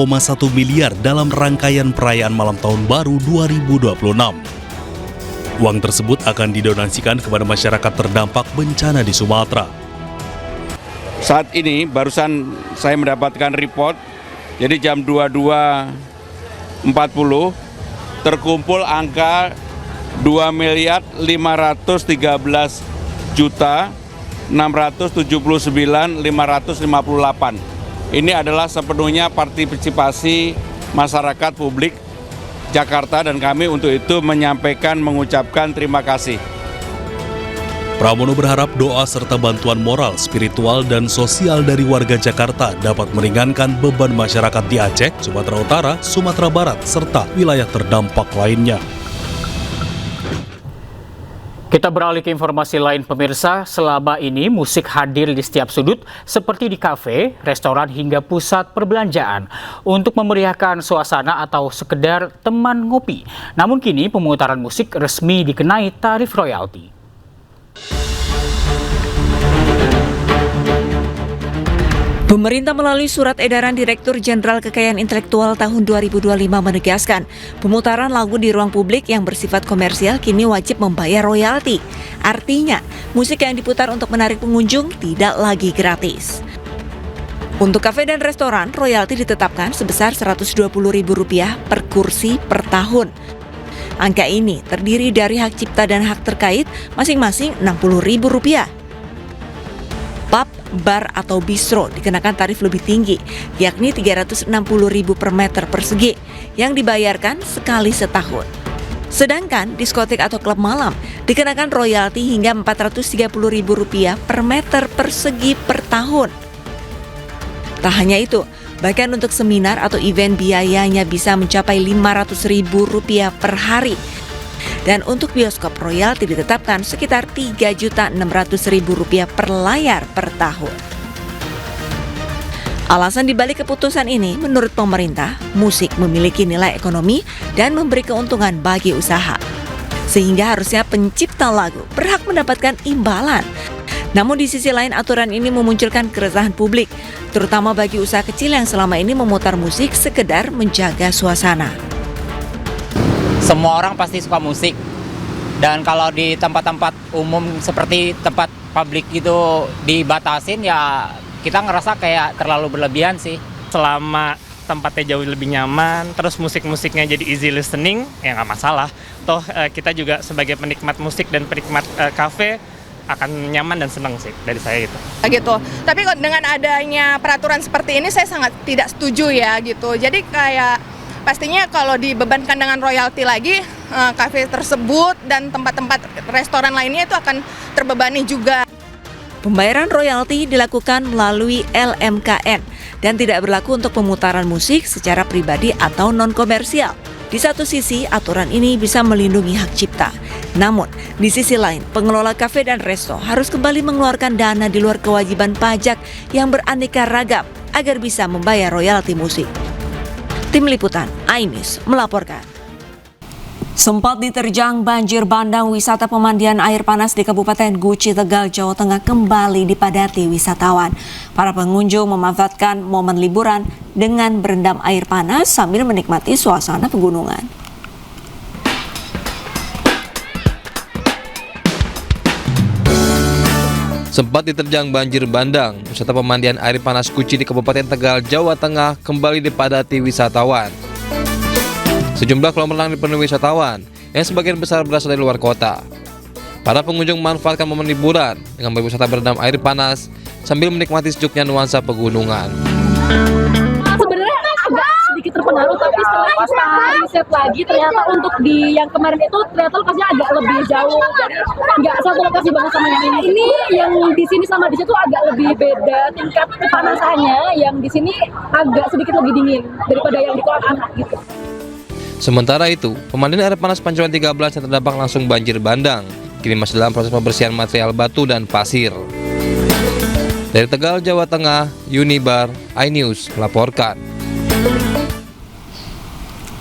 miliar dalam rangkaian perayaan malam tahun baru 2026. Uang tersebut akan didonasikan kepada masyarakat terdampak bencana di Sumatera. Saat ini barusan saya mendapatkan report, jadi jam 22.40 terkumpul angka 2.513.679.558. Ini adalah sepenuhnya partisipasi masyarakat publik Jakarta dan kami untuk itu mengucapkan terima kasih. Pramono berharap doa serta bantuan moral, spiritual, dan sosial dari warga Jakarta dapat meringankan beban masyarakat di Aceh, Sumatera Utara, Sumatera Barat, serta wilayah terdampak lainnya. Kita beralih ke informasi lain pemirsa, selama ini musik hadir di setiap sudut seperti di kafe, restoran hingga pusat perbelanjaan untuk memeriahkan suasana atau sekedar teman ngopi. Namun kini pemutaran musik resmi dikenai tarif royalti. Pemerintah melalui surat edaran Direktur Jenderal Kekayaan Intelektual tahun 2025 menegaskan, pemutaran lagu di ruang publik yang bersifat komersial kini wajib membayar royalti. Artinya, musik yang diputar untuk menarik pengunjung tidak lagi gratis. Untuk kafe dan restoran, royalti ditetapkan sebesar Rp120.000 per kursi per tahun. Angka ini terdiri dari hak cipta dan hak terkait masing-masing Rp60.000. Pub, bar, atau bistro dikenakan tarif lebih tinggi, yakni Rp360.000 per meter persegi, yang dibayarkan sekali setahun. Sedangkan diskotik atau klub malam dikenakan royalti hingga Rp430.000 per meter persegi per tahun. Tak hanya itu, bahkan untuk seminar atau event biayanya bisa mencapai Rp500.000 per hari. Dan untuk bioskop royalti ditetapkan sekitar Rp3.600.000 per layar per tahun. Alasan dibalik keputusan ini, menurut pemerintah, musik memiliki nilai ekonomi dan memberi keuntungan bagi usaha. Sehingga harusnya pencipta lagu berhak mendapatkan imbalan. Namun di sisi lain aturan ini memunculkan keresahan publik, terutama bagi usaha kecil yang selama ini memutar musik sekedar menjaga suasana. Semua orang pasti suka musik, dan kalau di tempat-tempat umum seperti tempat publik gitu dibatasin, ya kita ngerasa kayak terlalu berlebihan sih. Selama tempatnya jauh lebih nyaman, terus musik-musiknya jadi easy listening, ya nggak masalah. Toh kita juga sebagai penikmat musik dan penikmat kafe akan nyaman dan senang sih dari saya gitu. Gitu. Tapi dengan adanya peraturan seperti ini saya sangat tidak setuju ya gitu. Jadi kayak pastinya kalau dibebankan dengan royalti lagi, kafe tersebut dan tempat-tempat restoran lainnya itu akan terbebani juga. Pembayaran royalti dilakukan melalui LMKN dan tidak berlaku untuk pemutaran musik secara pribadi atau non-komersial. Di satu sisi, aturan ini bisa melindungi hak cipta. Namun, di sisi lain, pengelola kafe dan resto harus kembali mengeluarkan dana di luar kewajiban pajak yang beraneka ragam agar bisa membayar royalti musik. Tim Liputan iNews melaporkan. Sempat diterjang banjir bandang, wisata pemandian air panas di Kabupaten Guci, Tegal, Jawa Tengah kembali dipadati wisatawan. Para pengunjung memanfaatkan momen liburan dengan berendam air panas sambil menikmati suasana pegunungan. Sempat diterjang banjir bandang, wisata pemandian air panas Guci di Kabupaten Tegal, Jawa Tengah kembali dipadati wisatawan. Sejumlah kolam renang dipenuhi wisatawan yang sebagian besar berasal dari luar kota. Para pengunjung memanfaatkan momen liburan dengan berwisata berendam air panas sambil menikmati sejuknya nuansa pegunungan. Sebenarnya agak sedikit terpengaruh, tapi setelah kita riset lagi ternyata untuk di yang kemarin itu ternyata lokasinya agak lebih jauh, jadi nggak satu lokasi banget sama yang ini. Ini yang di sini sama di situ agak lebih beda tingkat kepanasannya, yang di sini agak sedikit lebih dingin daripada yang di kolam anak gitu. Sementara itu, pemandian air panas Pancuran 13 yang terdampak langsung banjir bandang kini masih dalam proses pembersihan material batu dan pasir. Dari Tegal, Jawa Tengah, Unibar, iNews melaporkan.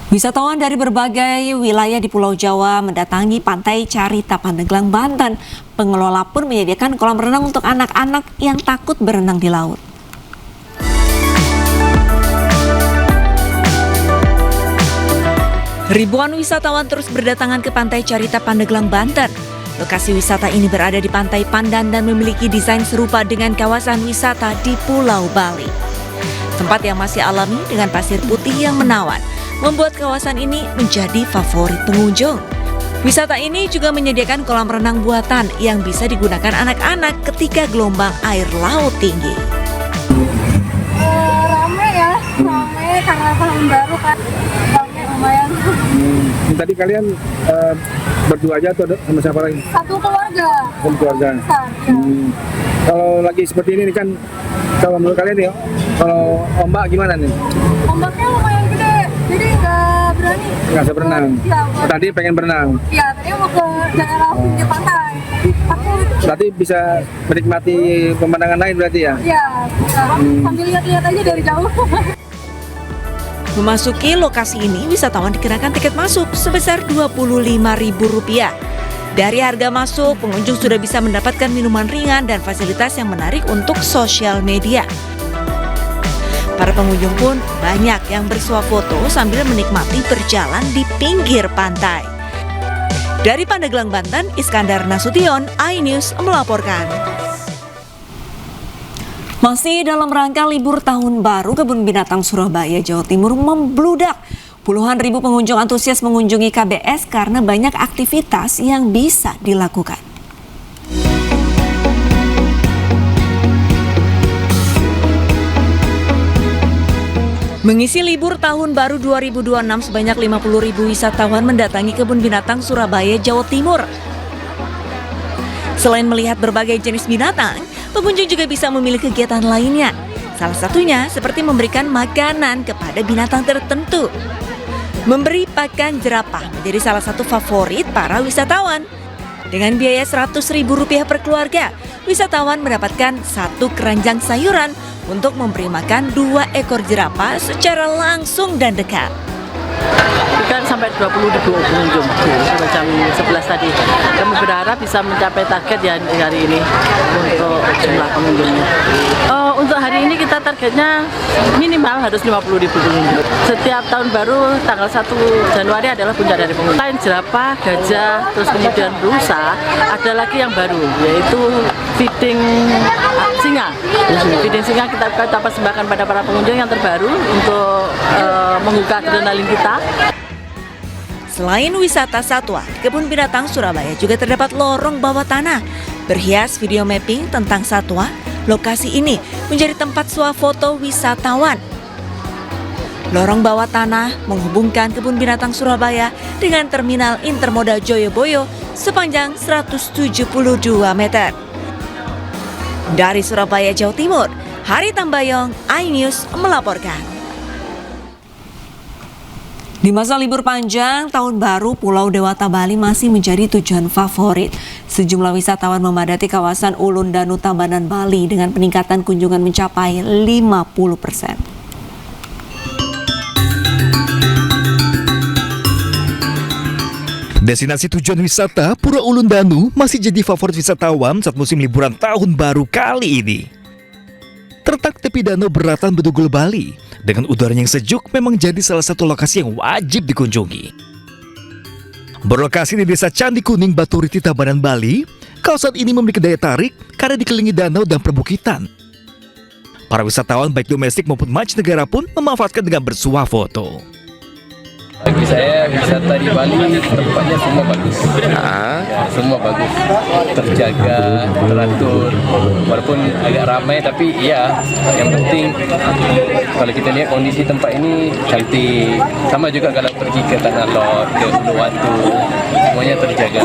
Wisatawan dari berbagai wilayah di Pulau Jawa mendatangi Pantai Carita, Pandeglang, Banten. Pengelola pun menyediakan kolam renang untuk anak-anak yang takut berenang di laut. Ribuan wisatawan terus berdatangan ke Pantai Carita, Pandeglang, Banten. Lokasi wisata ini berada di Pantai Pandan dan memiliki desain serupa dengan kawasan wisata di Pulau Bali. Tempat yang masih alami dengan pasir putih yang menawan membuat kawasan ini menjadi favorit pengunjung. Wisata ini juga menyediakan kolam renang buatan yang bisa digunakan anak-anak ketika gelombang air laut tinggi. Rame ya, rame karena tahun baru kan, rame lumayan. Tadi kalian berdua aja atau sama siapa lagi? Satu keluarga. Satu keluarga. Besar, ya. Kalau lagi seperti ini nih kan, kalau menurut kalian ya, kalau ombak gimana nih? Ombaknya lumayan gede, jadi nggak berani. Nggak bisa berenang? Ya, Tadi pengen berenang? Iya, tadi mau ke daerah pinggir pantai. Berarti bisa menikmati pemandangan lain berarti ya? Iya, bisa. Sambil lihat-lihat aja dari jauh. Memasuki lokasi ini, wisatawan dikenakan tiket masuk sebesar Rp25.000. Dari harga masuk, pengunjung sudah bisa mendapatkan minuman ringan dan fasilitas yang menarik untuk sosial media. Para pengunjung pun banyak yang bersuah foto sambil menikmati berjalan di pinggir pantai. Dari Pandeglang, Banten, Iskandar Nasution, iNews melaporkan. Masih dalam rangka libur tahun baru, Kebun Binatang Surabaya, Jawa Timur membludak. Puluhan ribu pengunjung antusias mengunjungi KBS karena banyak aktivitas yang bisa dilakukan. Mengisi libur tahun baru 2026, sebanyak 50.000 wisatawan mendatangi Kebun Binatang Surabaya, Jawa Timur. Selain melihat berbagai jenis binatang, pengunjung juga bisa memilih kegiatan lainnya. Salah satunya seperti memberikan makanan kepada binatang tertentu. Memberi pakan jerapah menjadi salah satu favorit para wisatawan. Dengan biaya Rp100.000 per keluarga, wisatawan mendapatkan 1 keranjang sayuran untuk memberi makan 2 ekor jerapah secara langsung dan dekat. Kan sampai 20.000 pengunjung sampai jam 11 tadi. Kami berharap bisa mencapai target ya hari ini untuk jumlah pengunjungnya. Untuk hari ini kita targetnya minimal harus 50.000 pengunjung. Setiap tahun baru tanggal 1 Januari adalah puncak dari pengunjung. Selain jerapah, gajah, terus kemudian rusa, ada lagi yang baru yaitu feeding singa. Feeding singa kita persembahkan pada para pengunjung yang terbaru untuk menggugah adrenalin kita. Selain wisata satwa, di Kebun Binatang Surabaya juga terdapat lorong bawah tanah. Berhias video mapping tentang satwa, lokasi ini menjadi tempat swafoto wisatawan. Lorong bawah tanah menghubungkan Kebun Binatang Surabaya dengan Terminal Intermodal Joyoboyo sepanjang 172 meter. Dari Surabaya, Jawa Timur, Hari Tambayong, iNews melaporkan. Di masa libur panjang tahun baru, Pulau Dewata Bali masih menjadi tujuan favorit. Sejumlah wisatawan memadati kawasan Ulun Danu Tabanan Bali dengan peningkatan kunjungan mencapai 50%. Destinasi tujuan wisata Pura Ulun Danu masih jadi favorit wisatawan saat musim liburan tahun baru kali ini. Terletak tepi danau beratan Bedugul, Bali, dengan udara yang sejuk memang jadi salah satu lokasi yang wajib dikunjungi. Berlokasi di Desa Candi Kuning, Baturiti, Tabanan, Bali, kawasan ini memiliki daya tarik karena dikelilingi danau dan perbukitan. Para wisatawan baik domestik maupun mancanegara pun memanfaatkan dengan bersuah foto. Bagi saya wisata di Bali tempatnya semua bagus, semua bagus, terjaga, teratur, walaupun agak ramai tapi ya yang penting kalau kita lihat kondisi tempat ini cantik. Sama juga kalau pergi ke Tanah Lot, ke Uluwatu, semuanya terjaga.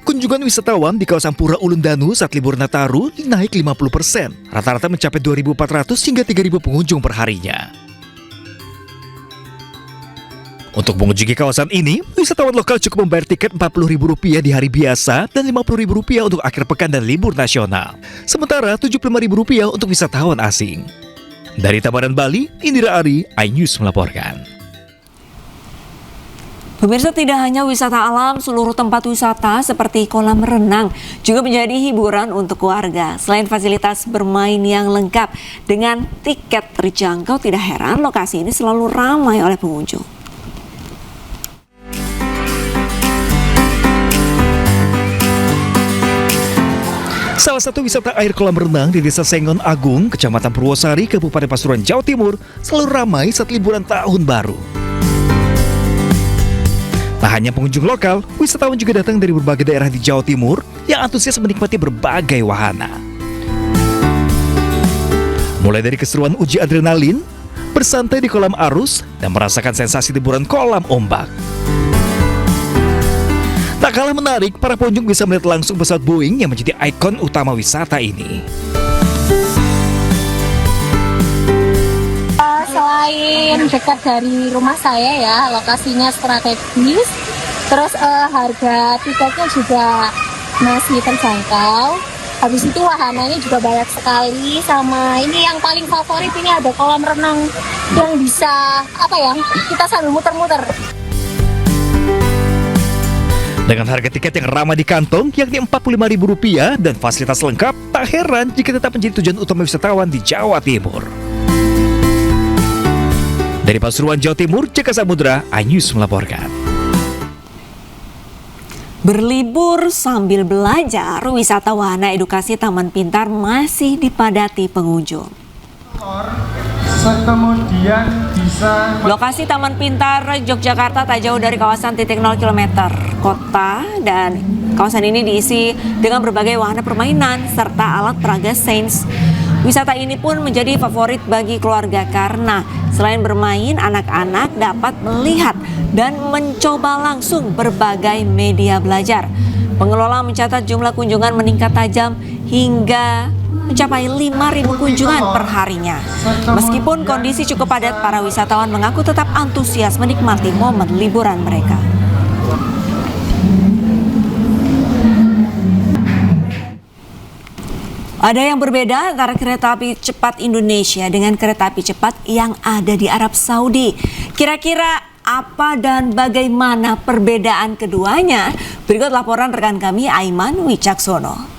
Kunjungan wisatawan di kawasan Pura Ulun Danu saat libur Nataru naik 50%, rata-rata mencapai 2.400 hingga 3.000 pengunjung per harinya. Untuk mengunjungi kawasan ini, wisatawan lokal cukup membayar tiket Rp40.000 di hari biasa dan Rp50.000 untuk akhir pekan dan libur nasional. Sementara Rp75.000 untuk wisatawan asing. Dari Tabanan, Bali, Indira Ari, iNews melaporkan. Pemirsa, tidak hanya wisata alam, seluruh tempat wisata seperti kolam renang juga menjadi hiburan untuk warga. Selain fasilitas bermain yang lengkap dengan tiket terjangkau, tidak heran lokasi ini selalu ramai oleh pengunjung. Salah satu wisata air kolam renang di Desa Sengon Agung, Kecamatan Purwosari, Kabupaten Pasuruan, Jawa Timur, selalu ramai saat liburan tahun baru. Tak hanya pengunjung lokal, wisatawan juga datang dari berbagai daerah di Jawa Timur yang antusias menikmati berbagai wahana. Mulai dari keseruan uji adrenalin, bersantai di kolam arus, dan merasakan sensasi liburan kolam ombak. Tak kalah menarik, para pengunjung bisa melihat langsung pesawat Boeing yang menjadi ikon utama wisata ini. Selain dekat dari rumah saya ya, lokasinya strategis, terus harga tiketnya juga masih terjangkau. Habis itu wahananya juga banyak sekali, sama ini yang paling favorit ini ada kolam renang yang bisa kita sambil muter-muter. Dengan harga tiket yang ramah di kantong, yakni Rp45.000 dan fasilitas lengkap, tak heran jika tetap menjadi tujuan utama wisatawan di Jawa Timur. Dari Pasuruan, Jawa Timur, Jaka Samudra, iNews melaporkan. Berlibur sambil belajar, wisata wahana edukasi Taman Pintar masih dipadati pengunjung. Kemudian bisa Lokasi Taman Pintar Yogyakarta tak jauh dari kawasan titik 0 km kota, dan kawasan ini diisi dengan berbagai wahana permainan serta alat peraga sains. Wisata ini pun menjadi favorit bagi keluarga karena selain bermain, anak-anak dapat melihat dan mencoba langsung berbagai media belajar. Pengelola mencatat jumlah kunjungan meningkat tajam hingga mencapai 5.000 kunjungan per harinya. Meskipun kondisi cukup padat, para wisatawan mengaku tetap antusias menikmati momen liburan mereka. Ada yang berbeda antara kereta api cepat Indonesia dengan kereta api cepat yang ada di Arab Saudi. Kira-kira apa dan bagaimana perbedaan keduanya? Berikut laporan rekan kami Aiman Wicaksono.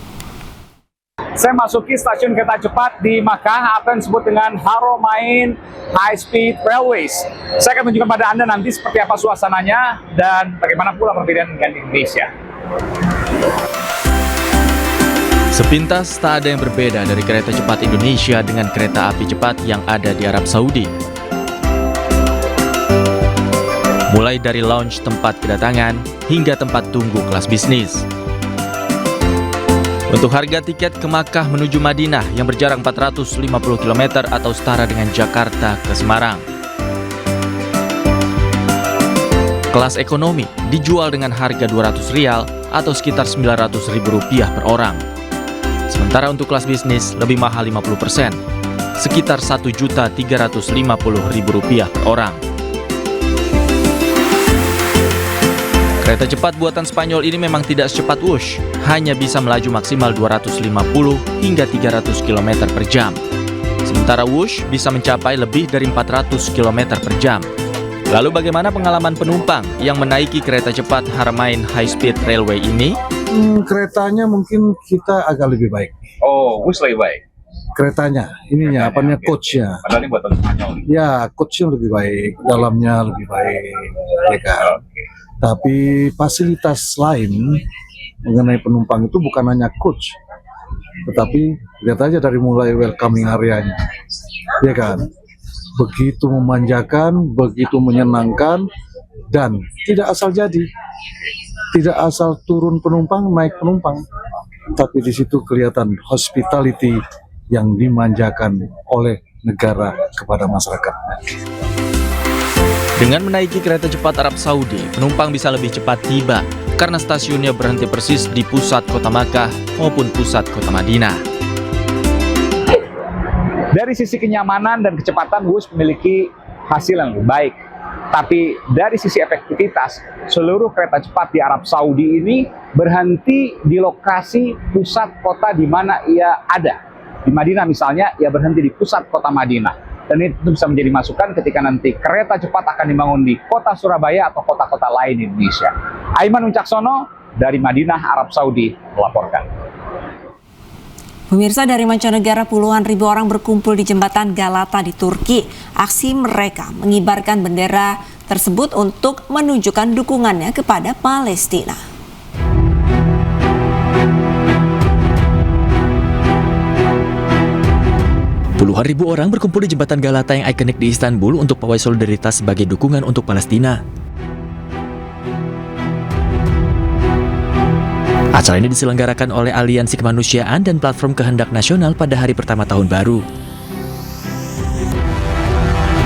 Saya masuki stasiun kereta cepat di Makkah atau yang disebut dengan Haramain High Speed Railways. Saya akan menunjukkan pada Anda nanti seperti apa suasananya dan bagaimana pula perbedaan dengan Indonesia. Sepintas tak ada yang berbeda dari kereta cepat Indonesia dengan kereta api cepat yang ada di Arab Saudi. Mulai dari lounge tempat kedatangan hingga tempat tunggu kelas bisnis. Untuk harga tiket ke Makkah menuju Madinah yang berjarak 450 km atau setara dengan Jakarta ke Semarang. Kelas ekonomi dijual dengan harga Rp200 atau sekitar Rp900.000 per orang. Sementara untuk kelas bisnis lebih mahal 50%, sekitar Rp1.350.000 per orang. Kereta cepat buatan Spanyol ini memang tidak secepat Wush, hanya bisa melaju maksimal 250 hingga 300 km per jam. Sementara Wush bisa mencapai lebih dari 400 km per jam. Lalu bagaimana pengalaman penumpang yang menaiki kereta cepat Haramain High Speed Railway ini? Keretanya mungkin kita agak lebih baik. Oh, Wush lebih baik? Keretanya, ininya, coachnya. Padahal ini buatan Spanyol. Ya, coachnya lebih baik, dalamnya lebih baik, ya kan. Tapi fasilitas lain mengenai penumpang itu bukan hanya coach, tetapi lihat aja dari mulai welcoming area-nya, ya kan. Begitu memanjakan, begitu menyenangkan, dan tidak asal jadi, tidak asal turun penumpang, naik penumpang, tapi di situ kelihatan hospitality yang dimanjakan oleh negara kepada masyarakat. Dengan menaiki kereta cepat Arab Saudi, penumpang bisa lebih cepat tiba karena stasiunnya berhenti persis di pusat kota Makkah maupun pusat kota Madinah. Dari sisi kenyamanan dan kecepatan, Wush memiliki hasil yang lebih baik. Tapi dari sisi efektivitas, seluruh kereta cepat di Arab Saudi ini berhenti di lokasi pusat kota di mana ia ada. Di Madinah misalnya, ia berhenti di pusat kota Madinah. Dan itu bisa menjadi masukan ketika nanti kereta cepat akan dibangun di kota Surabaya atau kota-kota lain di Indonesia. Aiman Wicaksono dari Madinah, Arab Saudi melaporkan. Pemirsa, dari mancanegara puluhan ribu orang berkumpul di jembatan Galata di Turki. Aksi mereka mengibarkan bendera tersebut untuk menunjukkan dukungannya kepada Palestina. Puluhan ribu orang berkumpul di jembatan Galata yang ikonik di Istanbul untuk pawai solidaritas sebagai dukungan untuk Palestina. Acara ini diselenggarakan oleh Aliansi Kemanusiaan dan Platform Kehendak Nasional pada hari pertama tahun baru.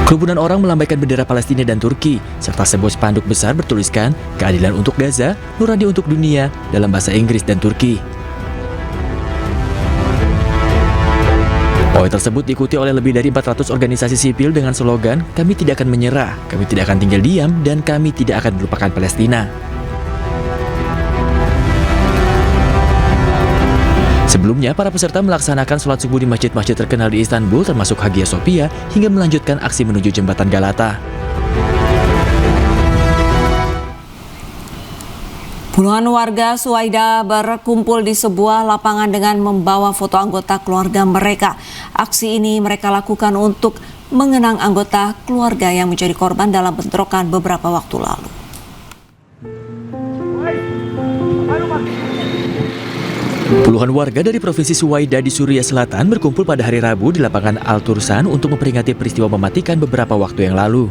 Kerumunan orang melambaikan bendera Palestina dan Turki, serta sebuah spanduk besar bertuliskan "Keadilan untuk Gaza, Nurani untuk Dunia" dalam bahasa Inggris dan Turki. Pawai tersebut diikuti oleh lebih dari 400 organisasi sipil dengan slogan "Kami tidak akan menyerah, kami tidak akan tinggal diam, dan kami tidak akan melupakan Palestina." Sebelumnya, para peserta melaksanakan sholat subuh di masjid-masjid terkenal di Istanbul termasuk Hagia Sophia hingga melanjutkan aksi menuju Jembatan Galata. Puluhan warga Suwaida berkumpul di sebuah lapangan dengan membawa foto anggota keluarga mereka. Aksi ini mereka lakukan untuk mengenang anggota keluarga yang menjadi korban dalam bentrokan beberapa waktu lalu. Puluhan warga dari Provinsi Suwaida di Suriah Selatan berkumpul pada hari Rabu di lapangan Al-Tursan untuk memperingati peristiwa mematikan beberapa waktu yang lalu.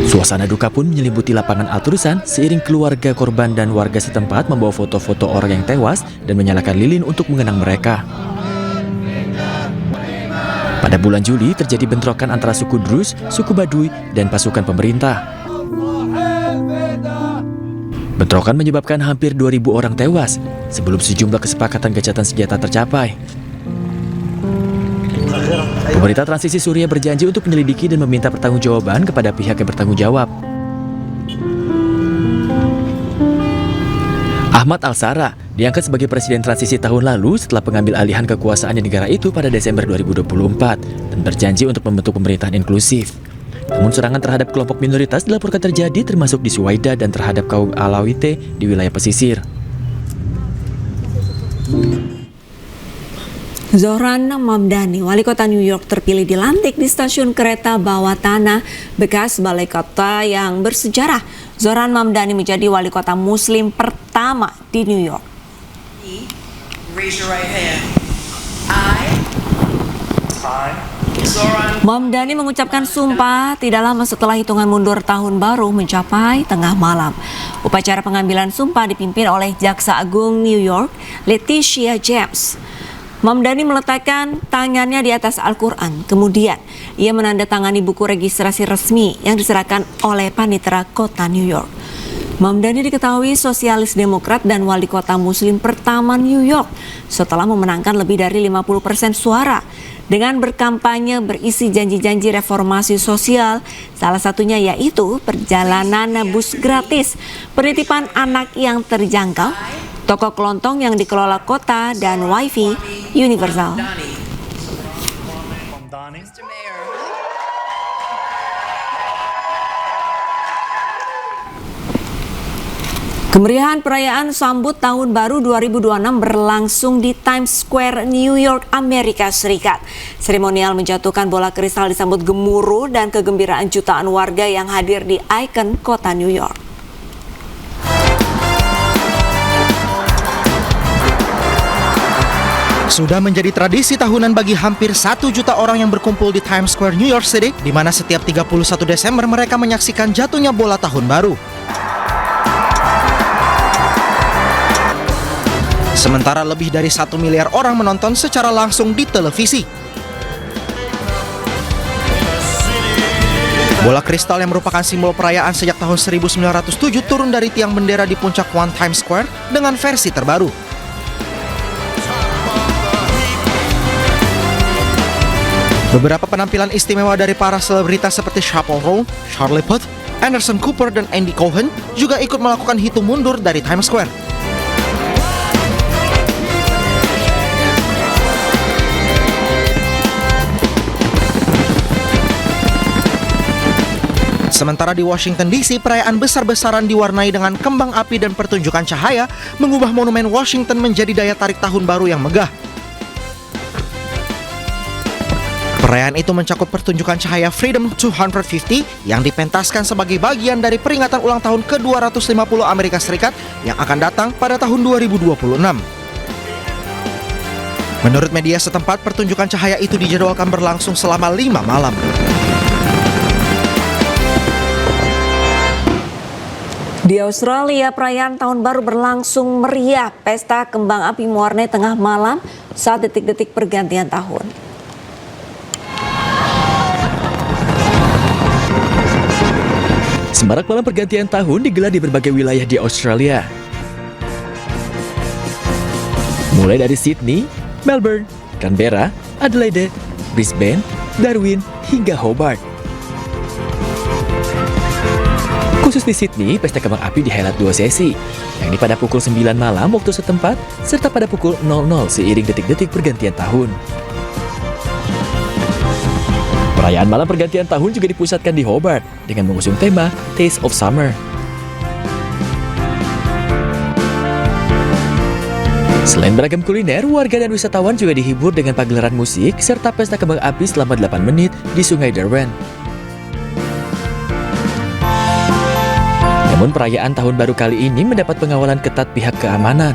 Suasana duka pun menyelimuti lapangan Al-Tursan seiring keluarga korban dan warga setempat membawa foto-foto orang yang tewas dan menyalakan lilin untuk mengenang mereka. Pada bulan Juli terjadi bentrokan antara suku Druze, suku Baduy, dan pasukan pemerintah. Bentrokan menyebabkan hampir 2.000 orang tewas sebelum sejumlah kesepakatan gencatan senjata tercapai. Pemerintah transisi Suriah berjanji untuk menyelidiki dan meminta pertanggungjawaban kepada pihak yang bertanggung jawab. Ahmad Al-Shara diangkat sebagai presiden transisi tahun lalu setelah pengambil alihan kekuasaan di negara itu pada Desember 2024 dan berjanji untuk membentuk pemerintahan inklusif. Namun serangan terhadap kelompok minoritas dilaporkan terjadi termasuk di Suwaida dan terhadap kaum Alawite di wilayah pesisir. Zohran Mamdani, wali kota New York, terpilih dilantik di stasiun kereta bawah tanah bekas balai kota yang bersejarah. Zohran Mamdani menjadi wali kota Muslim pertama di New York. Raise your right hand. Mamdani mengucapkan sumpah tidak lama setelah hitungan mundur tahun baru mencapai tengah malam. Upacara pengambilan sumpah dipimpin oleh Jaksa Agung New York, Letitia James. Mamdani meletakkan tangannya di atas Al-Quran. Kemudian, ia menandatangani buku registrasi resmi yang diserahkan oleh Panitera Kota New York. Mamdani diketahui sosialis demokrat dan wali kota muslim pertama New York setelah memenangkan lebih dari 50% suara. Dengan berkampanye berisi janji-janji reformasi sosial, salah satunya yaitu perjalanan bus gratis, penitipan anak yang terjangkau, toko kelontong yang dikelola kota, dan wifi universal. Kemeriahan perayaan sambut tahun baru 2026 berlangsung di Times Square, New York, Amerika Serikat. Seremonial menjatuhkan bola kristal disambut gemuruh dan kegembiraan jutaan warga yang hadir di ikon kota New York. Sudah menjadi tradisi tahunan bagi hampir 1 juta orang yang berkumpul di Times Square, New York City, di mana setiap 31 Desember mereka menyaksikan jatuhnya bola tahun baru. Sementara lebih dari 1 miliar orang menonton secara langsung di televisi. Bola kristal yang merupakan simbol perayaan sejak tahun 1907 turun dari tiang bendera di puncak One Times Square dengan versi terbaru. Beberapa penampilan istimewa dari para selebritas seperti Chappell Roan, Charlie Puth, Anderson Cooper, dan Andy Cohen juga ikut melakukan hitung mundur dari Times Square. Sementara di Washington DC, perayaan besar-besaran diwarnai dengan kembang api dan pertunjukan cahaya mengubah monumen Washington menjadi daya tarik tahun baru yang megah. Perayaan itu mencakup pertunjukan cahaya Freedom 250 yang dipentaskan sebagai bagian dari peringatan ulang tahun ke-250 Amerika Serikat yang akan datang pada tahun 2026. Menurut media setempat, pertunjukan cahaya itu dijadwalkan berlangsung selama 5 malam. Di Australia, perayaan Tahun Baru berlangsung meriah. Pesta kembang api mewarnai tengah malam saat detik-detik pergantian tahun. Semarak malam pergantian tahun digelar di berbagai wilayah di Australia. Mulai dari Sydney, Melbourne, Canberra, Adelaide, Brisbane, Darwin, hingga Hobart. Khusus di Sydney, pesta kembang api di-highlight 2 sesi, yakni pada pukul 9 malam waktu setempat, serta pada pukul 00 seiring detik-detik pergantian tahun. Perayaan malam pergantian tahun juga dipusatkan di Hobart dengan mengusung tema Taste of Summer. Selain beragam kuliner, warga dan wisatawan juga dihibur dengan pagelaran musik serta pesta kembang api selama 8 menit di Sungai Derwent. Namun perayaan Tahun Baru kali ini mendapat pengawalan ketat pihak keamanan.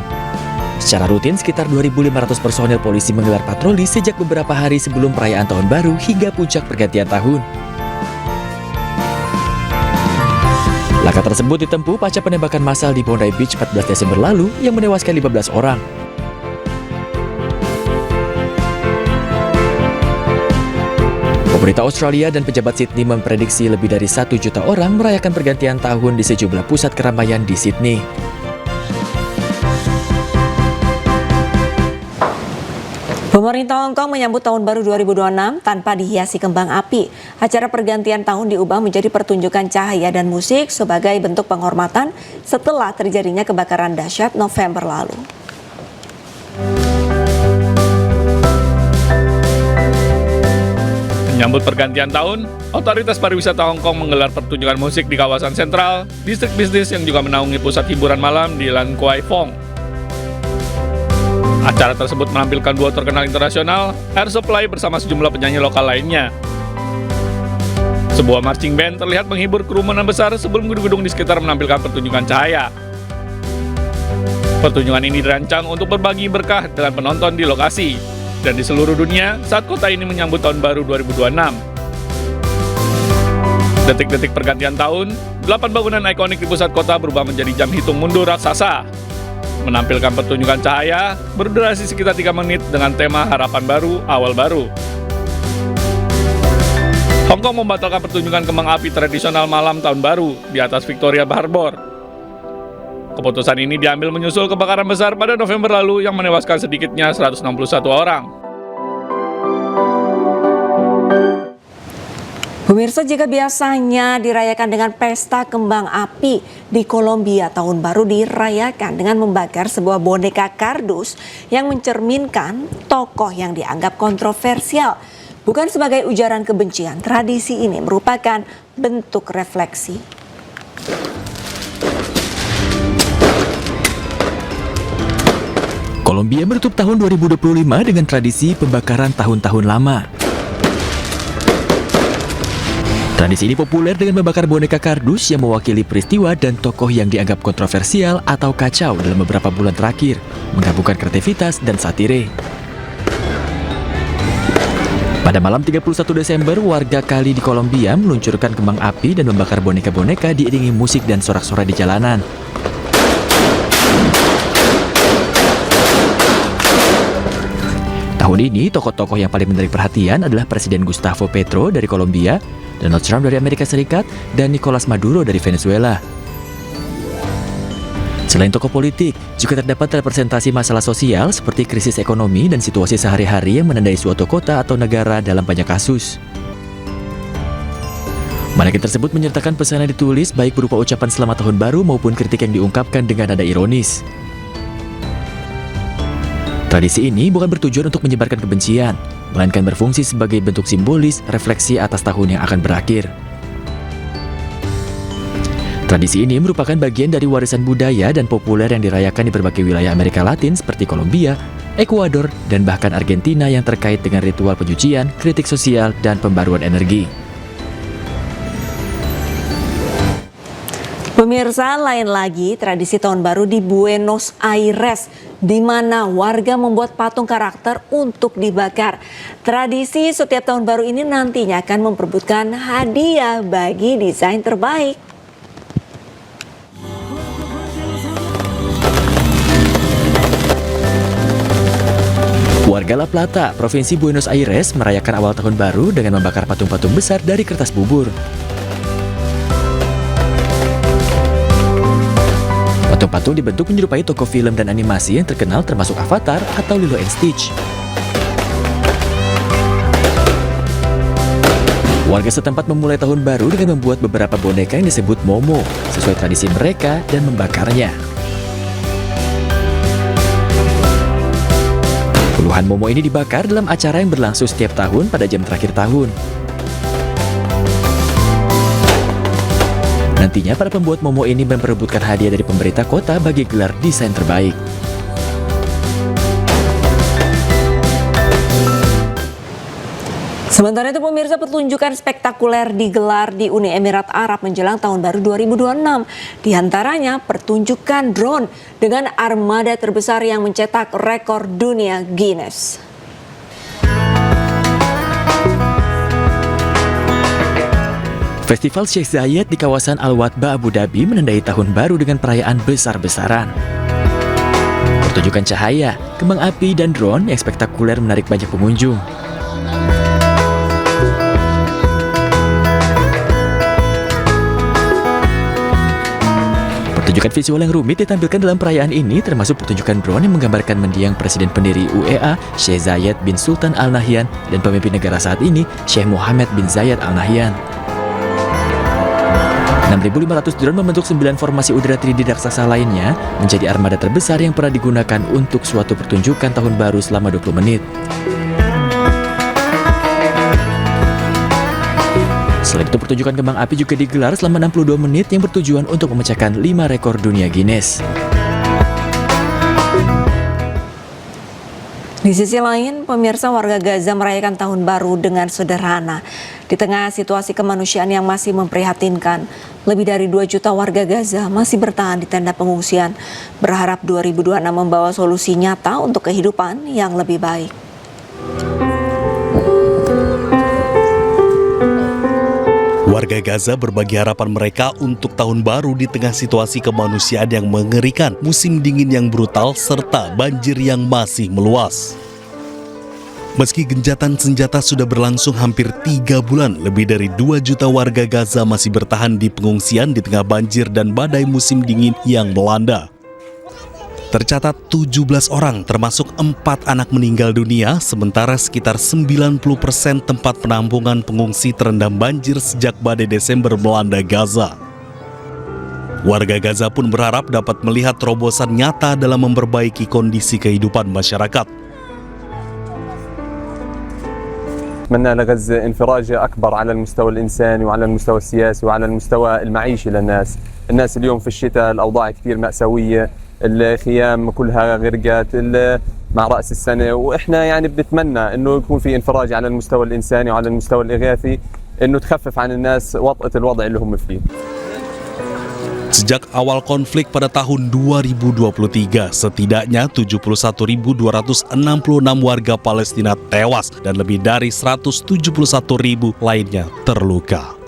Secara rutin, sekitar 2.500 personel polisi menggelar patroli sejak beberapa hari sebelum perayaan Tahun Baru hingga puncak pergantian tahun. Langkah tersebut ditempuh pasca penembakan massal di Bondi Beach 14 Desember lalu yang menewaskan 15 orang. Pemerintah Australia dan pejabat Sydney memprediksi lebih dari 1 juta orang merayakan pergantian tahun di sejumlah pusat keramaian di Sydney. Pemerintah Hong Kong menyambut Tahun Baru 2026 tanpa dihiasi kembang api. Acara pergantian tahun diubah menjadi pertunjukan cahaya dan musik sebagai bentuk penghormatan setelah terjadinya kebakaran dahsyat November lalu. Menyambut pergantian tahun, otoritas pariwisata Hong Kong menggelar pertunjukan musik di kawasan sentral, distrik bisnis yang juga menaungi pusat hiburan malam di Lan Kwai Fong. Acara tersebut menampilkan duo terkenal internasional, Air Supply bersama sejumlah penyanyi lokal lainnya. Sebuah marching band terlihat menghibur kerumunan besar sebelum gedung-gedung di sekitar menampilkan pertunjukan cahaya. Pertunjukan ini dirancang untuk berbagi berkah dengan penonton di lokasi dan di seluruh dunia saat kota ini menyambut Tahun Baru 2026. Detik-detik pergantian tahun, 8 bangunan ikonik di pusat kota berubah menjadi jam hitung mundur raksasa. Menampilkan pertunjukan cahaya berdurasi sekitar 3 menit dengan tema Harapan Baru, Awal Baru. Hong Kong membatalkan pertunjukan kembang api tradisional malam Tahun Baru di atas Victoria Harbour. Keputusan ini diambil menyusul kebakaran besar pada November lalu yang menewaskan sedikitnya 161 orang. Pemirsa, jika biasanya dirayakan dengan pesta kembang api, di Kolombia Tahun Baru dirayakan dengan membakar sebuah boneka kardus yang mencerminkan tokoh yang dianggap kontroversial. Bukan sebagai ujaran kebencian, tradisi ini merupakan bentuk refleksi. Kolombia menutup tahun 2025 dengan tradisi pembakaran tahun-tahun lama. Tradisi ini populer dengan membakar boneka kardus yang mewakili peristiwa dan tokoh yang dianggap kontroversial atau kacau dalam beberapa bulan terakhir, menggabungkan kreativitas dan satire. Pada malam 31 Desember, warga Cali di Kolombia meluncurkan kembang api dan membakar boneka-boneka diiringi musik dan sorak-sorai di jalanan. Tahun ini, tokoh-tokoh yang paling menarik perhatian adalah Presiden Gustavo Petro dari Kolombia, Donald Trump dari Amerika Serikat, dan Nicolas Maduro dari Venezuela. Selain tokoh politik, juga terdapat representasi masalah sosial seperti krisis ekonomi dan situasi sehari-hari yang menandai suatu kota atau negara dalam banyak kasus. Manekin tersebut menyertakan pesan yang ditulis baik berupa ucapan selamat tahun baru maupun kritik yang diungkapkan dengan nada ironis. Tradisi ini bukan bertujuan untuk menyebarkan kebencian, melainkan berfungsi sebagai bentuk simbolis refleksi atas tahun yang akan berakhir. Tradisi ini merupakan bagian dari warisan budaya dan populer yang dirayakan di berbagai wilayah Amerika Latin seperti Kolombia, Ekuador, dan bahkan Argentina yang terkait dengan ritual pencucian, kritik sosial, dan pembaruan energi. Pemirsa, lain lagi tradisi Tahun Baru di Buenos Aires, di mana warga membuat patung karakter untuk dibakar. Tradisi setiap Tahun Baru ini nantinya akan memperebutkan hadiah bagi desain terbaik. Warga La Plata, Provinsi Buenos Aires merayakan awal tahun baru dengan membakar patung-patung besar dari kertas bubur. Patung-patung dibentuk menyerupai tokoh film dan animasi yang terkenal termasuk Avatar atau Lilo and Stitch. Warga setempat memulai tahun baru dengan membuat beberapa boneka yang disebut Momo, sesuai tradisi mereka dan membakarnya. Puluhan Momo ini dibakar dalam acara yang berlangsung setiap tahun pada jam terakhir tahun. Nantinya para pembuat Momo ini memperebutkan hadiah dari pemerintah kota bagi gelar desain terbaik. Sementara itu pemirsa, pertunjukan spektakuler digelar di Uni Emirat Arab menjelang tahun baru 2026. Di antaranya pertunjukan drone dengan armada terbesar yang mencetak rekor dunia Guinness. Festival Sheikh Zayed di kawasan Al-Watba Abu Dhabi menandai tahun baru dengan perayaan besar-besaran. Pertunjukan cahaya, kembang api, dan drone yang spektakuler menarik banyak pengunjung. Pertunjukan visual yang rumit ditampilkan dalam perayaan ini termasuk pertunjukan drone yang menggambarkan mendiang Presiden pendiri UEA Sheikh Zayed bin Sultan Al Nahyan dan pemimpin negara saat ini Sheikh Mohammed bin Zayed Al Nahyan. 6.500 drone membentuk 9 formasi udara 3D raksasa lainnya menjadi armada terbesar yang pernah digunakan untuk suatu pertunjukan tahun baru selama 20 menit. Selain itu, pertunjukan kembang api juga digelar selama 62 menit yang bertujuan untuk memecahkan 5 rekor dunia Guinness. Di sisi lain, pemirsa, warga Gaza merayakan tahun baru dengan sederhana. Di tengah situasi kemanusiaan yang masih memprihatinkan, lebih dari 2 juta warga Gaza masih bertahan di tenda pengungsian, berharap 2026 membawa solusi nyata untuk kehidupan yang lebih baik. Warga Gaza berbagi harapan mereka untuk tahun baru di tengah situasi kemanusiaan yang mengerikan, musim dingin yang brutal, serta banjir yang masih meluas. Meski gencatan senjata sudah berlangsung hampir 3 bulan, lebih dari 2 juta warga Gaza masih bertahan di pengungsian di tengah banjir dan badai musim dingin yang melanda. Tercatat 17 orang termasuk 4 anak meninggal dunia, sementara sekitar 90% tempat penampungan pengungsi terendam banjir sejak badai Desember melanda Gaza. Warga Gaza pun berharap dapat melihat terobosan nyata dalam memperbaiki kondisi kehidupan masyarakat. أتمنى لغزة انفراجة أكبر على المستوى الإنساني وعلى المستوى السياسي وعلى المستوى المعيشي للناس. الناس اليوم في الشتاء الأوضاع كثير مأساوية، الخيام كلها غرقت مع رأس السنة، وإحنا يعني بنتمنى إنه يكون في انفراج على المستوى الإنساني وعلى المستوى الإغاثي، إنه تخفف عن الناس وطأة الوضع اللي هم فيه. Sejak awal konflik pada tahun 2023, setidaknya 71.266 warga Palestina tewas dan lebih dari 171.000 lainnya terluka.